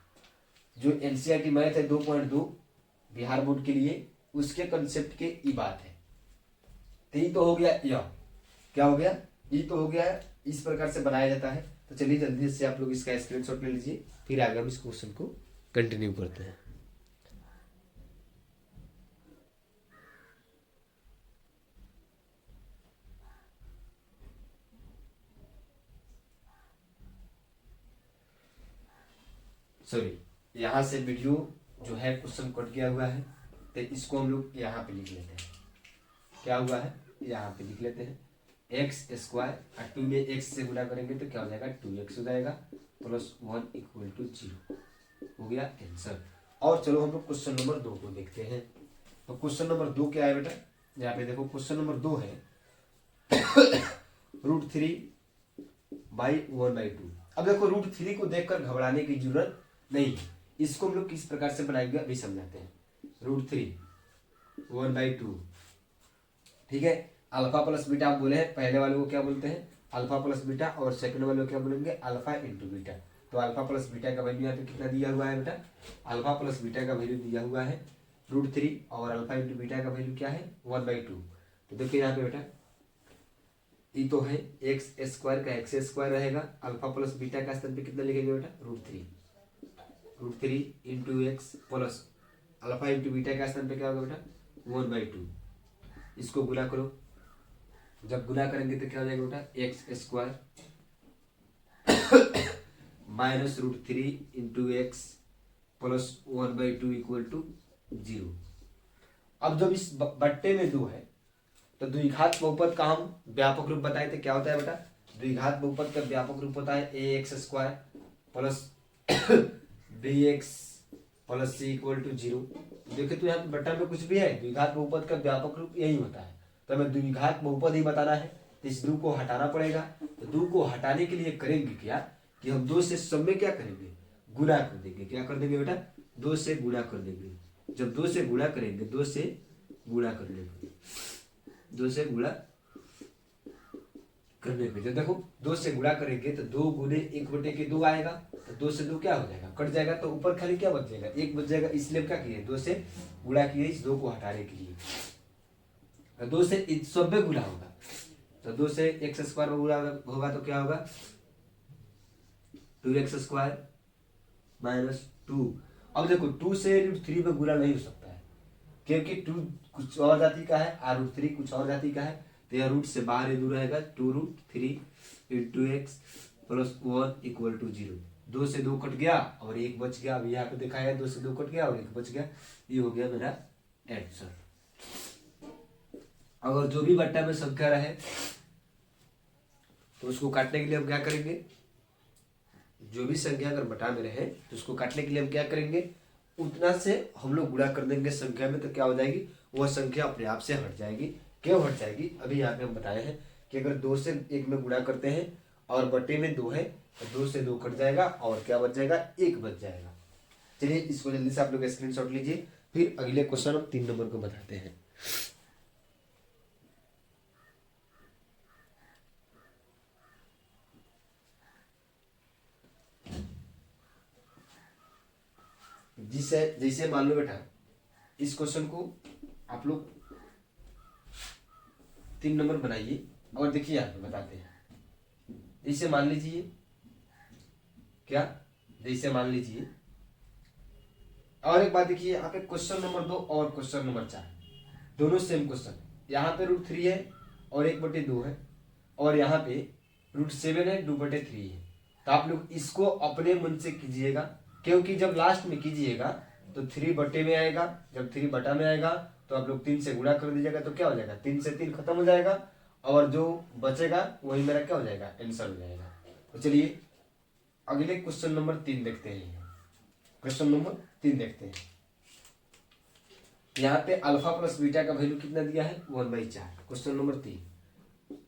जो एनसीईआरटी मैथ है 2.2 बिहार बोर्ड के लिए उसके कंसेप्ट के ई बात है। तो हो गया यह क्या हो गया ये तो हो गया इस प्रकार से बनाया जाता है। तो चलिए जल्दी से आप लोग इसका स्क्रीनशॉट ले लीजिए, फिर आगे हम इस क्वेश्चन को कंटिन्यू करते हैं। यहाँ से वीडियो जो है क्वेश्चन कट गया हुआ है तो इसको हम लोग यहाँ पे लिख लेते हैं। क्या हुआ है यहाँ पे लिख लेते हैं एक्स स्क्वायर 2 में एक्स से गुणा करेंगे तो क्या हो जाएगा 2x हो जाएगा प्लस 1 इक्वल टू 0 हो गया आंसर। और चलो हम लोग क्वेश्चन नंबर 2 को देखते हैं। तो क्वेश्चन नंबर 2 क्या है बेटा, यहाँ पे देखो क्वेश्चन नंबर 2 है √3/1/2। अब देखो √3 को देखकर घबराने की जरूरत नहीं है, इसको हम लोग किस प्रकार से बनाएंगे अभी समझाते हैं। √3/1/2 ठीक है। अल्फा प्लस बीटा आप बोले हैं, पहले वाले को क्या बोलते हैं अल्फा प्लस बीटा और सेकंड वाले को क्या बोलेंगे अल्फा इंटू बीटा। तो अल्फा प्लस बीटा का वैल्यू यहाँ पे कितना दिया हुआ है बेटा, अल्फा प्लस बीटा का वैल्यू दिया हुआ है √3 और अल्फा इंटू बीटा का वैल्यू क्या है 1/2। तो देखिए यहाँ पे बेटा ये तो है एक्स स्क्वायर का एक्स स्क्वायर रहेगा, अल्फा प्लस बीटा का स्थान पे कितना लिखेंगे बेटा √3 into x plus alpha into beta का स्थान पे क्या होगा बेटा 1/2। इसको गुना करो, जब गुना करेंगे तो क्या हो जाएगा बेटा x square minus √3 into x plus 1/2 equal to 0। अब जब इस बट्टे में 2 है तो द्विघात बहुपद का हम व्यापक रूप बताए थे। क्या होता है बेटा द्विघात बहुपद का व्यापक रूप होता है ax square plus bx plus c equal to 0। देखिए तो यहाँ पे बट्टा में कुछ भी है, द्विघात बहुपद का व्यापक रूप यही होता है। तो हमें द्विघात बहुपद ही बताना है तो इस 2 को हटाना पड़ेगा। तो 2 को हटाने के लिए करेंगे क्या कि हम 2 से सब में क्या करेंगे गुणा कर देंगे। क्या कर देंगे बेटा 2 से गुणा कर देंगे। जब 2 से गुणा करेंगे 2 से गुणा कर लेंगे 2 से गुणा करने पे देखो 2 से गुणा करेंगे तो 2 गुने 1/2 आएगा। तो 2 से 2 क्या हो जाएगा कट जाएगा, तो ऊपर खाली क्या बच जाएगा 1 बच जाएगा। इसलिए क्या किए 2 से गुणा किए इस 2 को हटाने के लिए। 2 से इस सब में गुणा होगा तो 2 से एक्स स्क्वायर में गुणा होगा तो क्या होगा 2x स्क्वायर माइनस 2 अब देखो 2 से √3 में गुना नहीं हो सकता है, क्योंकि 2 कुछ और जाति का है और √3 कुछ और जाति का है, तो यह रूट से बाहर दूर रहेगा। 2√3 into x plus 1 equal to 0। 2 से 2 कट गया और 1 बच गया। अब यहाँ पे देखा है 2 से 2 कट गया और 1 बच गया। ये हो गया मेरा आंसर। अगर जो भी बट्टा में संख्या रहे तो उसको काटने के लिए हम क्या करेंगे, जो भी संख्या अगर बटा में रहे तो उसको काटने के लिए हम क्या करेंगे, उतना से हम लोग गुणा कर देंगे संख्या में, तो क्या हो जाएगी, वह संख्या अपने आप से हट जाएगी। क्यों हट जाएगी, अभी यहाँ पे हम बताए हैं कि अगर 2 से 1 में गुणा करते हैं और बटे में 2 है तो 2 से 2 कट जाएगा और क्या बच जाएगा, 1 बच जाएगा। चलिए इसको जल्दी से आप लोग स्क्रीनशॉट लीजिए, फिर अगले क्वेश्चन हम 3 नंबर को बताते हैं। जिसे जैसे मान लो बेटा, इस क्वेश्चन को आप लोग 3 नंबर बनाइए और देखिए यहाँ पे बताते हैं। जैसे मान लीजिए क्या, जैसे मान लीजिए, और एक बात देखिए यहाँ पे क्वेश्चन नंबर 2 और क्वेश्चन नंबर 4 दोनों सेम क्वेश्चन है। यहाँ पे √3 है और 1/2 है, और यहाँ पे √7 है 2/3 है। तो आप लोग इसको अपने मन से कीजिएगा, क्योंकि जब लास्ट में कीजिएगा तो 3 बटे में आएगा। जब 3 बटा में आएगा तो आप लोग 3 से गुणा कर दीजिएगा, तो क्या हो जाएगा, 3 से 3 खत्म हो जाएगा और जो बचेगा वही मेरा क्या हो जाएगा, आंसर हो जाएगा। तो चलिए अगले क्वेश्चन नंबर 3 देखते हैं। क्वेश्चन नंबर 3 देखते हैं। यहाँ पे अल्फा प्लस बीटा का वैल्यू कितना दिया है, 1/4। क्वेश्चन नंबर 3,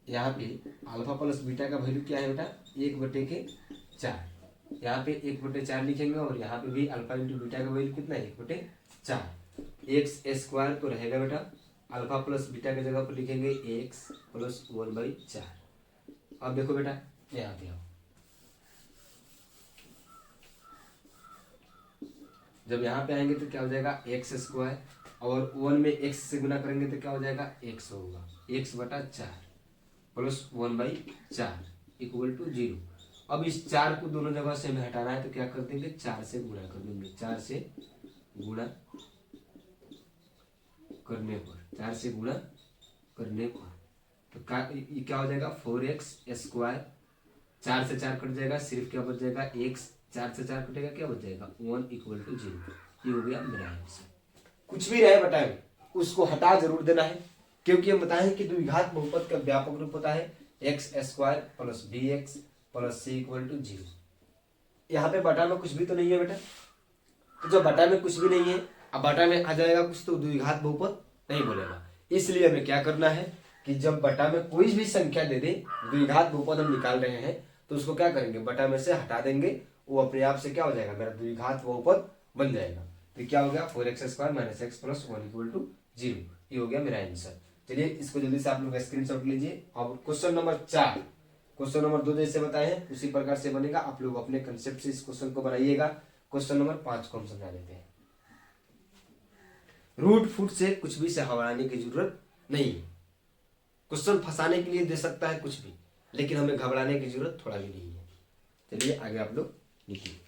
यहाँ पे अल्फा प्लस बीटा का वैल्यू क्या है बेटा, 1/4। यहाँ पे 1/4 लिखेंगे और यहाँ पे भी अल्फा इंटू बीटा का वैल्यू कितना है, 1/4। एक्स स्क्वायर तो रहेगा बेटा, अल्फा प्लस बीटा की जगह पर लिखेंगे एक्स प्लस 1/4। अब देखो बेटा यहाँ पे आओ, जब यहाँ पे आएंगे तो क्या हो जाएगा, एक्स स्क्वायर, और 1 में एक्स से गुना करेंगे तो क्या हो जाएगा, एक्स होगा, x/4 प्लस 1/4 इक्वल टू 0। अब इस 4 को दोनों जगह से हमें हटाना है, तो क्या कर देंगे, 4 से गुणा कर देंगे। 4 से गुणा करने पर, 4 से गुणा करने पर तो क्या हो जाएगा, 4x²। 4 से 4 कट जाएगा, सिर्फ क्या बच जाएगा, x। 4 से 4 कटेगा, क्या बच जाएगा, 1 इक्वल टू 0। ये हो गया मेरा आंसर। कुछ भी रहे बताए उसको हटा जरूर देना है, क्योंकि हम बताएं कि द्विघात बहुपद का व्यापक रूप होता है x² plus bx plus c equal to 0। यहाँ पे बटा में कुछ भी तो नहीं है बेटा, तो जब बटा में कुछ भी नहीं है, अब बटा में आ जाएगा कुछ, तो द्विघात बहुपद नहीं बोलेगा। इसलिए हमें क्या करना है कि जब बटा में कोई भी संख्या दे दे, द्विघात बहुपद हम निकाल रहे हैं, तो उसको क्या करेंगे, बटा में से हटा देंगे, वो अपने आप से क्या हो जाएगा, मेरा द्विघात बहुपद बन जाएगा। तो क्या हो गया, 4x² - x plus 1 equal to 0। ये हो गया मेरा आंसर। चलिए इसको जल्दी से आप लोग स्क्रीनशॉट लीजिए। अब क्वेश्चन नंबर 4, क्वेश्चन नंबर 2 जैसे बताए हैं उसी प्रकार से बनेगा। आप लोग अपने कंसेप्ट से इस क्वेश्चन को बनाइएगा। क्वेश्चन नंबर 5 को हम समझा देते हैं। रूट फुट से कुछ भी से घबराने की जरूरत नहीं है। क्वेश्चन फंसाने के लिए दे सकता है कुछ भी, लेकिन हमें घबराने की जरूरत थोड़ा भी नहीं है। चलिए आगे आप लोग लिखिए।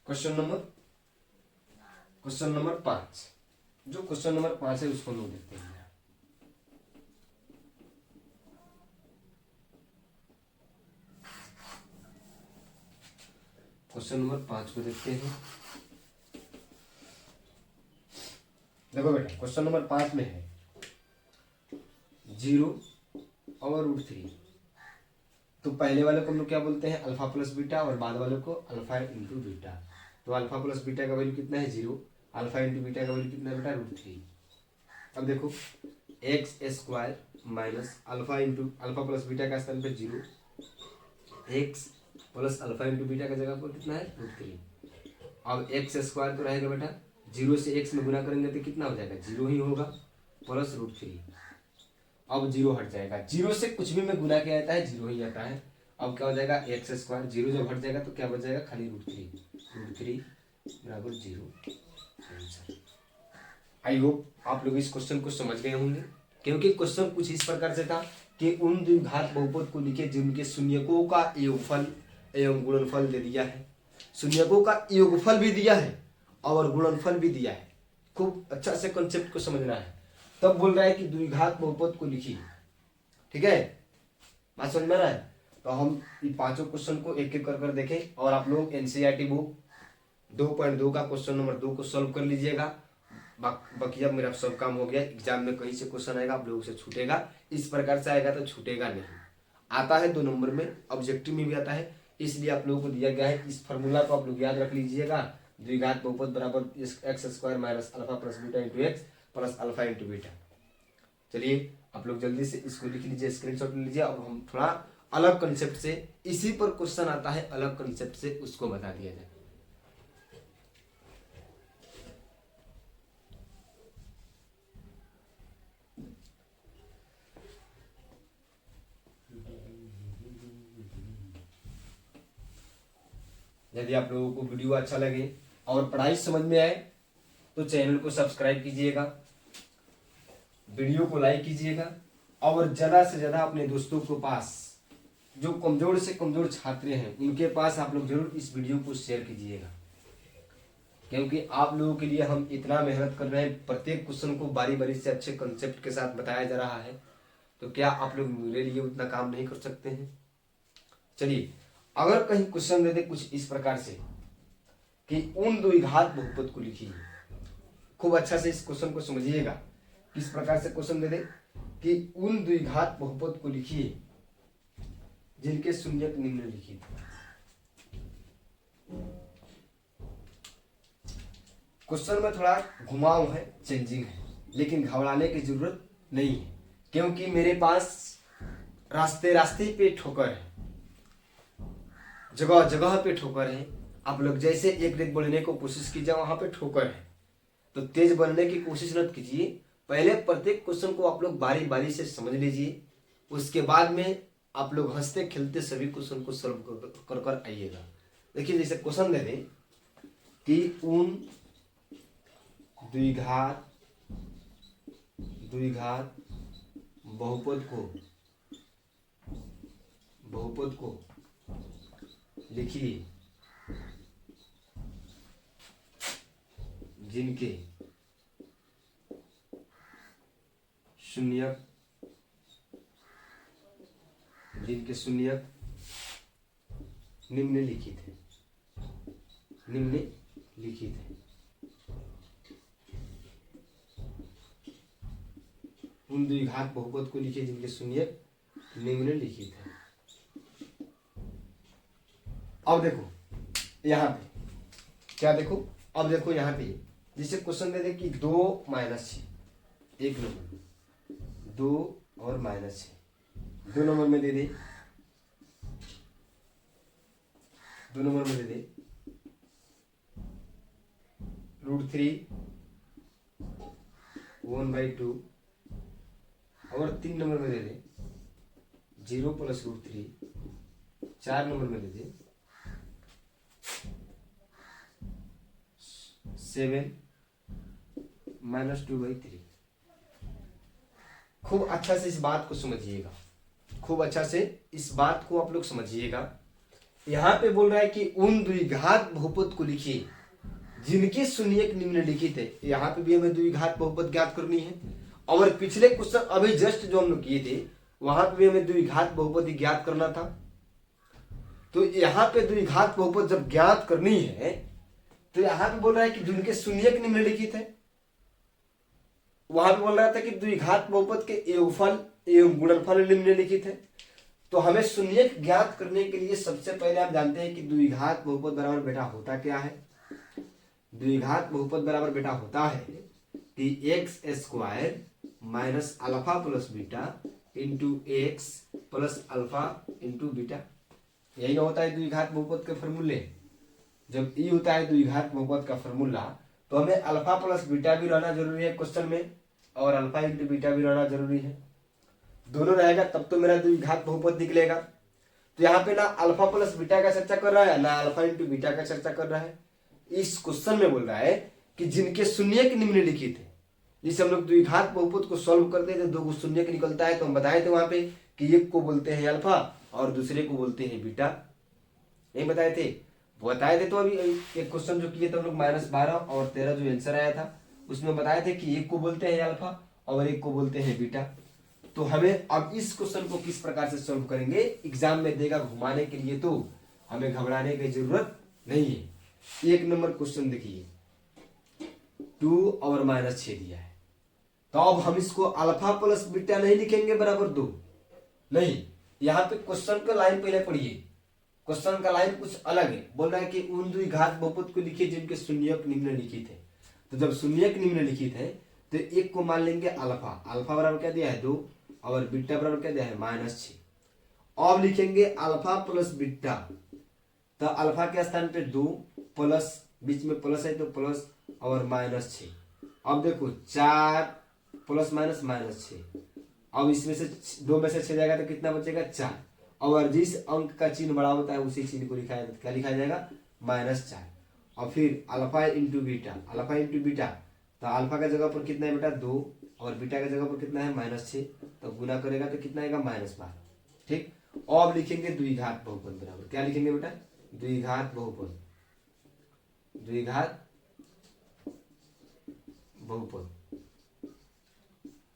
क्वेश्चन नंबर 5, जो क्वेश्चन नंबर 5 है उसको हम लोग देखते हैं। क्वेश्चन नंबर 5 को देखते हैं। देखो बेटा क्वेश्चन नंबर 5 में है 0 और √3। तो पहले वाले को हम लोग क्या बोलते हैं, अल्फा प्लस बीटा, और बाद वाले को अल्फा इंटू बीटा। तो अल्फा प्लस बीटा का वैल्यू कितना है, 0। अल्फा इंटू बीटा का वैल्यू कितना है बेटा, √3। अब देखो x² minus alpha into alpha plus beta का स्थान पे 0, x plus alpha into beta का जगह पर कितना है, √3। अब x² तो रहेगा बेटा, 0 से x में गुना करेंगे तो कितना हो जाएगा, 0 ही होगा, प्लस √3। अब 0 हट जाएगा, 0 से कुछ भी में गुना किया जाता है 0 ही आता है। अब क्या हो जाएगा, x², 0 जब हट जाएगा तो क्या बच जाएगा, खाली √3 बराबर 0 आंसर। आई होप आप लोग इस क्वेश्चन को समझ गए होंगे। क्योंकि क्वेश्चन कुछ इस प्रकार से था कि उन द्विघात बहुपद को लिखे जिनके शून्यकों का योगफल एवं गुणनफल दे दिया है। शून्यकों का योगफल भी दिया है और गुणनफल भी दिया है। खूब अच्छा से कॉन्सेप्ट को समझना है। तब बोल रहा है कि द्विघात बहुपद को लिखिए। ठीक है, बात समझ में आ रहा है? तो हम ये पांचों क्वेश्चन को एक एक कर देखें और आप लोग एनसीईआरटी बुक 2.2 का क्वेश्चन नंबर 2 को सॉल्व कर लीजिएगा। बाकी अब मेरा सब काम हो गया। एग्जाम में कहीं से क्वेश्चन आएगा आप लोगों से छूटेगा, इस प्रकार से आएगा तो छूटेगा नहीं। आता है 2 नंबर में, ऑब्जेक्टिव में भी आता है, इसलिए आप लोगों को दिया गया है। इस फॉर्मूला को आप लोग याद रख लीजिएगा। द्विघात बहुपद बराबर x square minus alpha plus beta into x plus alpha into beta. चलिए आप लोग जल्दी से इसको लिख लीजिए, स्क्रीनशॉट ले लीजिए। अब हम थोड़ा अलग कंसेप्ट से, इसी पर क्वेश्चन आता है अलग कंसेप्ट से, उसको बता दिया जाए। यदि आप लोगों को वीडियो अच्छा लगे और पढ़ाई समझ में आए तो चैनल को सब्सक्राइब कीजिएगा, वीडियो को लाइक कीजिएगा और ज्यादा से ज्यादा अपने दोस्तों के पास, जो कमजोर से कमजोर छात्र हैं उनके पास आप लोग जरूर इस वीडियो को शेयर कीजिएगा। क्योंकि आप लोगों के लिए हम इतना मेहनत कर रहे हैं, प्रत्येक क्वेश्चन को बारी बारी से अच्छे कंसेप्ट के साथ बताया जा रहा है, तो क्या आप लोग मेरे लिए उतना काम नहीं कर सकते हैं? चलिए, अगर कहीं क्वेश्चन दे दे कुछ इस प्रकार से कि उन द्विघात बहुपद को लिखिए, खूब अच्छा से इस क्वेश्चन को समझिएगा। किस प्रकार से क्वेश्चन दे दे कि उन द्विघात बहुपद को लिखिए जिनके शून्यक निम्नलिखित। क्वेश्चन में थोड़ा घुमाव है, चेंजिंग है, लेकिन घबराने की जरूरत नहीं है, क्योंकि मेरे पास रास्ते रास्ते पे ठोकर है, जगह जगह पे ठोकर है। आप लोग जैसे एक रेत बढ़ने को कोशिश कीजिए, वहां पे ठोकर है, तो तेज बनने की कोशिश मत कीजिए। पहले प्रत्येक क्वेश्चन को आप लोग बारी बारी से समझ लीजिए, उसके बाद में आप लोग हंसते खेलते सभी क्वेश्चन को सॉल्व कर कर आइएगा। देखिए, जैसे क्वेश्चन दे दे कि उन द्विघात बहुपद को लिखिए जिनके शून्यक निम्नलिखित है। उन द्विघात बहुपद को लिखिए जिनके शून्यक निम्नलिखित है। अब देखो यहाँ पे क्या, देखो अब देखो यहाँ पे जैसे क्वेश्चन दे दे कि 2 माइनस 6, एक नंबर 2 और माइनस 6, 2 नंबर में दे दे, 2 नंबर में दे दे √3 1/2 और 3 नंबर में दे दे 0 + √3, 4 नंबर में दे दे 7 - 2/3। खूब अच्छा से इस बात को समझिएगा, खूब अच्छा से इस बात को आप लोग समझिएगा। यहाँ पे बोल रहा है कि उन द्विघात बहुपद को लिखिए जिनके शून्यक निम्नलिखित है। यहाँ पे भी हमें द्विघात बहुपद ज्ञात करनी है, और पिछले क्वेश्चन अभी जस्ट जो हम लोग किए थे वहां पे भी हमें द्विघात बहुपद ज्ञात करना था। तो यहाँ पे द्विघात बहुपद जब ज्ञात करनी है तो यहाँ पे बोल रहा है कि जिनके शून्यक निम्नलिखित है। वहां पे बोल रहा था कि द्विघात बहुपद के योगफल एवं गुणनफल निम्नलिखित है। तो हमें शून्यक ज्ञात करने के लिए सबसे पहले आप जानते हैं कि द्विघात बहुपद बराबर बेटा होता क्या है। द्विघात बहुपद बराबर बेटा होता है कि x² minus alpha plus beta into x plus alpha into beta. यही ना होता है द्विघात बहुपद के फॉर्मूले। जब ई होता है द्विघात बहुपद का फॉर्मूला, तो हमें अल्फा प्लस बीटा भी रहना जरूरी है क्वेश्चन में, और अल्फा इंटू बीटा भी रहना जरूरी है। दोनों रहेगा तब तो मेरा द्विघात बहुपद निकलेगा। तो यहाँ पे ना अल्फा प्लस बीटा का चर्चा कर रहा है, ना अल्फा इंटू बीटा का चर्चा कर रहा है। इस क्वेश्चन में बोल रहा है कि जिनके शून्यक निम्नलिखित है, जिसे हम लोग द्विघात बहुपद को सॉल्व करते थे, 2 शून्य के निकलता है, तो हम बताए थे वहां पे कि एक को बोलते हैं अल्फा और दूसरे को बोलते हैं बीटा। नहीं बताए थे? बताए थे। तो अभी एक क्वेश्चन जो किए थे हम लोग -12 और 13 जो आंसर आया था उसमें बताए थे कि एक को बोलते हैं अल्फा और एक को बोलते हैं बीटा। तो हमें अब इस क्वेश्चन को किस प्रकार से सॉल्व करेंगे, एग्जाम में देगा घुमाने के लिए, तो हमें घबराने की जरूरत नहीं है। 1 नंबर क्वेश्चन देखिए, 2 और -6 दिया है, तो अब हम इसको अल्फा प्लस बीटा नहीं लिखेंगे बराबर 2, नहीं, यहाँ पे क्वेश्चन का लाइन पहले पढ़िए। क्वेश्चन का लाइन कुछ अलग है, बोल रहा है कि उन द्विघात बहुपद को लिखिए जिनके शून्यक निम्नलिखित है। तो जब शून्यक निम्नलिखित है तो एक को मान लेंगे अल्फा, अल्फा बराबर क्या दिया है 2 और बीटा बराबर क्या दिया है -6। अब लिखेंगे अल्फा प्लस बीटा, तो अल्फा के स्थान पे 2 प्लस, बीच में प्लस है तो प्लस और -6। अब देखो 4 प्लस माइनस -6, अब इसमें से 2 में से 6 जाएगा तो कितना बचेगा 4, और जिस अंक का चिन्ह बड़ा होता है उसी चिन्ह को लिखा जाएगा, क्या लिखा जाएगा -4। और फिर alpha into beta, alpha into beta, तो अल्फा का जगह पर कितना है बेटा 2 और बीटा का जगह पर कितना है -6, तो गुना करेगा तो कितना आएगा -12। ठीक, अब लिखेंगे द्विघात बहुपद बराबर, क्या लिखेंगे बेटा द्विघात बहुपद, द्विघात बहुपद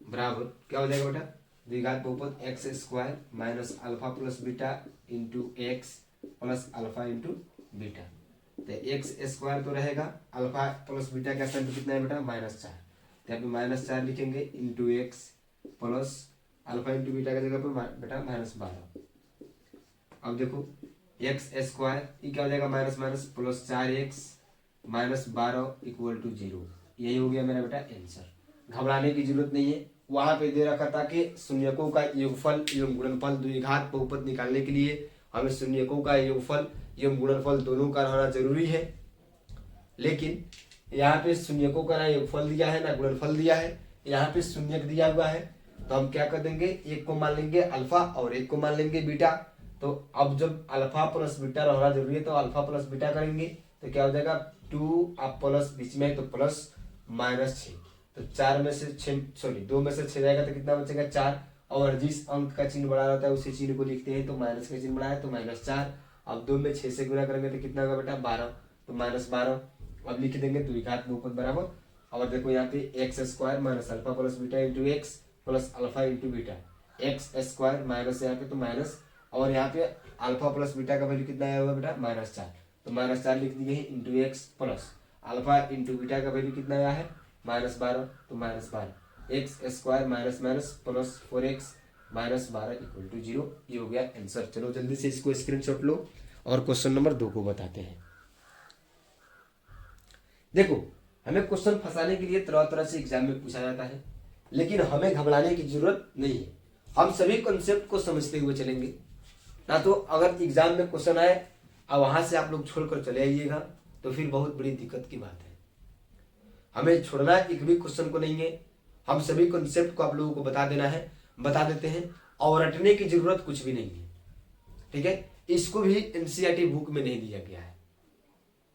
बराबर क्या हो जाएगा बेटा द्विघात बहुपद x square minus alpha plus beta into x plus alpha into beta. तो एक्स स्क्वायर तो रहेगा, अल्फा प्लस बीटा का स्थान कितना है बेटा -4, तो यहाँ पे -4 लिखेंगे into x plus alpha into beta का जगह पर बेटा -12। अब देखो एक्स स्क्वायर ये क्या हो जाएगा minus minus plus 4x -12 equal to 0। यही हो गया मेरा बेटा आंसर। घबराने की जरूरत नहीं है, वहां पे दे रखा था कि शून्यकों का योगफल एवं गुणनफल द्विघात बहुपद निकालने के लिए हमें शून्यकों का योगफल एवं गुणनफल दोनों का रहना जरूरी है, लेकिन यहाँ पे शून्यकों का ना योगफल दिया है ना गुणनफल दिया है, यहाँ पे शून्यक दिया हुआ है। तो हम क्या कर देंगे, एक को मान लेंगे अल्फा और एक को मान लेंगे बीटा। तो अब जब अल्फा प्लस बीटा रहना जरूरी है तो अल्फा प्लस बीटा करेंगे, तो क्या हो जाएगा 2 अब प्लस बीच में तो प्लस -6, तो 4 में से 6 सॉरी 2 में से 6 जाएगा तो कितना बचेगा 4, और जिस अंक का चिन्ह बड़ा रहता है उसी चिन्ह को लिखते हैं, तो माइनस का चिन्ह बड़ा है तो -4। अब 2 में 6 से गुणा करेंगे तो कितना होगा बेटा 12, तो -12। अब लिख देंगे द्विघात बहुपद बराबर, और देखो यहाँ पे x square minus alpha plus beta into x plus alpha into beta, x square minus यहाँ पे तो माइनस, और यहाँ पे अल्फा प्लस बीटा का वैल्यू कितना आया हुआ बेटा -4, तो -4 लिख दिए into x plus alpha into beta का वैल्यू कितना आया है -12, तो -12 x square minus minus plus 4x -12 equal to 0। ये हो गया आंसर। चलो जल्दी से इसको स्क्रीनशॉट लो और क्वेश्चन नंबर 2 को बताते हैं। देखो हमें क्वेश्चन फंसाने के लिए तरह तरह से एग्जाम में पूछा जाता है, लेकिन हमें घबराने की जरूरत नहीं है। हम सभी कॉन्सेप्ट को समझते हुए चलेंगे, ना तो अगर एग्जाम में क्वेश्चन आए और वहां से आप लोग छोड़कर चले आइएगा तो फिर बहुत बड़ी दिक्कत की बात है। हमें छोड़ना एक भी क्वेश्चन को नहीं है, हम सभी कॉन्सेप्ट को आप लोगों को बता देना है, बता देते हैं, और रटने की जरूरत कुछ भी नहीं है। ठीक है, इसको भी एनसीईआरटी बुक में नहीं दिया गया है।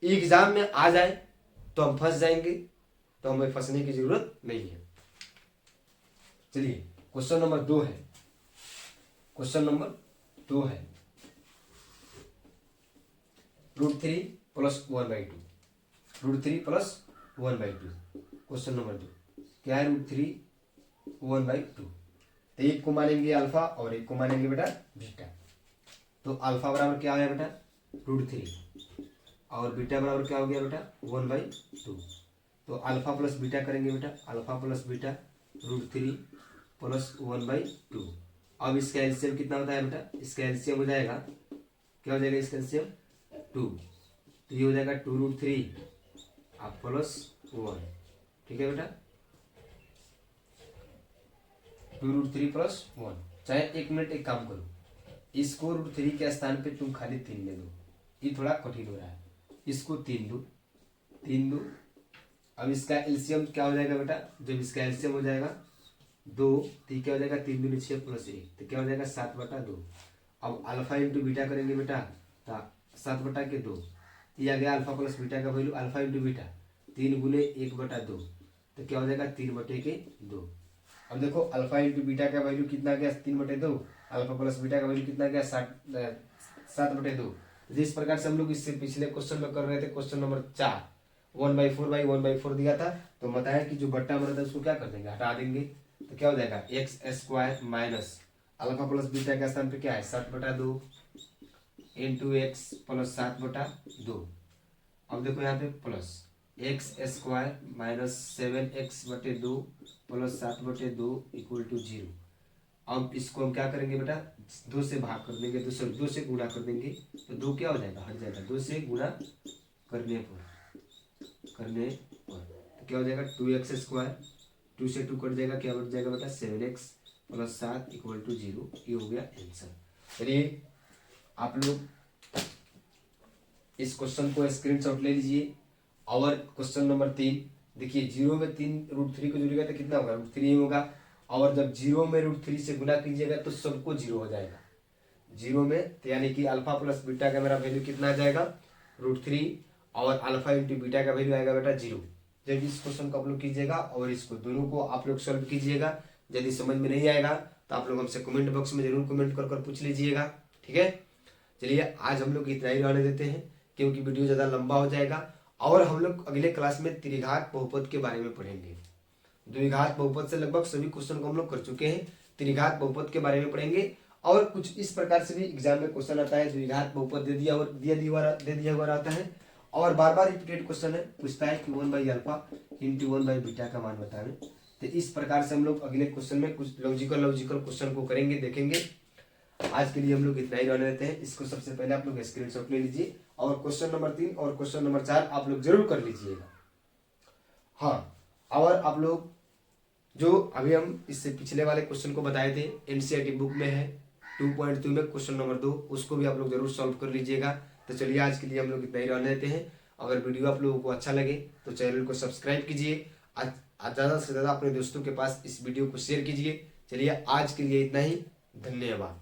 एग्जाम में आ जाए तो हम फंस जाएंगे, तो हमें फंसने की जरूरत नहीं है। चलिए क्वेश्चन नंबर 2 है, क्वेश्चन नंबर 2 है √3 + 1/2, √3 + 1/2। क्वेश्चन नंबर 2 क्या है, √3 1/2। तो एक को मानेंगे अल्फा और एक को मानेंगे बेटा बीटा। तो अल्फा बराबर क्या हो गया बेटा √3 और बीटा बराबर क्या हो गया बेटा 1/2। तो अल्फा प्लस बीटा करेंगे बेटा, अल्फा प्लस बीटा √3 + 1/2। अब इसका एलसीएम कितना होता है बेटा, इसका एलसीएम हो जाएगा, क्या हो जाएगा इसका एलसीएम 2, तो ये हो जाएगा 2√3 + 1। ठीक है बेटा 2√3 + 1। चाहे 1 मिनट एक काम करो, इसको √3 के स्थान पे तुम खाली 3 ले दो, ये थोड़ा कठिन हो रहा है, इसको 3 दो 3 दो। अब इसका एलसीएम क्या हो जाएगा बेटा, जब इसका एलसीएम हो जाएगा 2, तो क्या हो जाएगा 3 दूनी 6 + 1, तो क्या हो जाएगा 7/2। अब अल्फा इंटू बीटा करेंगे बेटा, तो 7/2, ये आ गया अल्फा प्लस बीटा का वैल्यू, अल्फा इंटू बीटा 3 × 1/2, तो क्या हो जाएगा 3/2। अब देखो अल्फा इंटू बीटा का वैल्यू कितना गया 3/2, अल्फा प्लस बीटा का वैल्यू कितना गया 7/2। जिस प्रकार से हम लोग इससे पिछले क्वेश्चन में कर रहे थे, क्वेश्चन नंबर 4 1/4 दिया था, तो बताया कि जो बट्टा बना था उसको क्या कर देंगे, हटा देंगे। तो क्या हो जाएगा x² minus alpha plus beta के स्थान पे क्या है 7/2 इंटू एक्स प्लस 7/2। अब देखो यहाँ पे plus x² minus 7x/2 plus 7/2 equal to 0। अब इसको हम क्या करेंगे बेटा, 2 से भाग कर देंगे, 2 से गुणा कर देंगे, तो 2 क्या हो जाएगा, हट जाएगा। 2 से गुणा करने पर तो क्या हो जाएगा 2x², 2 से 2 कट जाएगा, क्या बच जाएगा बेटा 7x प्लस 7 इक्वल टू 0। ये हो गया आंसर। चलिए आप लोग इस क्वेश्चन को स्क्रीनशॉट ले लीजिए। और क्वेश्चन नंबर 3 देखिए, 0 में 3√3 को जोड़िएगा तो कितना होगा, √3 होगा। और जब 0 में √3 से गुना कीजिएगा तो सबको 0 हो जाएगा 0 में, तो यानी कि अल्फा प्लस बीटा का मेरा वैल्यू कितना आ जाएगा √3, और अल्फा इंटू बीटा का वैल्यू आएगा बेटा 0। जब इस क्वेश्चन को आप लोग कीजिएगा और इसको दोनों को आप लोग सॉल्व कीजिएगा। यदि समझ में नहीं आएगा तो आप लोग हमसे कमेंट बॉक्स में जरूर कमेंट कर पूछ लीजिएगा, ठीक है। चलिए आज हम लोग इतना ही रहने देते हैं, क्योंकि वीडियो ज़्यादा लंबा हो जाएगा। और हम लोग अगले क्लास में त्रिघात बहुपद के बारे में पढ़ेंगे। द्विघात बहुपद से लगभग सभी क्वेश्चन को हम लोग कर चुके हैं, त्रिघात बहुपद के बारे में पढ़ेंगे। और कुछ इस प्रकार से भी एग्जाम में क्वेश्चन आता है, द्विघात बहुपद दे दिया हुआ रहता है, और बार बार रिपीटेड क्वेश्चन है, पूछता है कि 1/α इंटू 1/बीटा का मान बताएं। तो इस प्रकार से हम लोग अगले क्वेश्चन में कुछ लॉजिकल क्वेश्चन को करेंगे, देखेंगे। आज के लिए हम लोग इतना ही रहने देते हैं। इसको सबसे पहले आप लोग स्क्रीनशॉट ले लीजिए, और क्वेश्चन नंबर 3 और क्वेश्चन नंबर 4 आप लोग जरूर कर लीजिएगा। हाँ, और आप लोग जो अभी हम इससे पिछले वाले क्वेश्चन को बताए थे, एनसीईआरटी बुक में है 2.2 में क्वेश्चन नंबर 2, उसको भी आप लोग जरूर सॉल्व कर लीजिएगा। तो चलिए आज के लिए हम लोग इतना ही रहने देते हैं। अगर वीडियो आप लोगों को अच्छा लगे तो चैनल को सब्सक्राइब कीजिए, ज़्यादा से ज़्यादा अपने दोस्तों के पास इस वीडियो को शेयर कीजिए। चलिए आज के लिए इतना ही, धन्यवाद।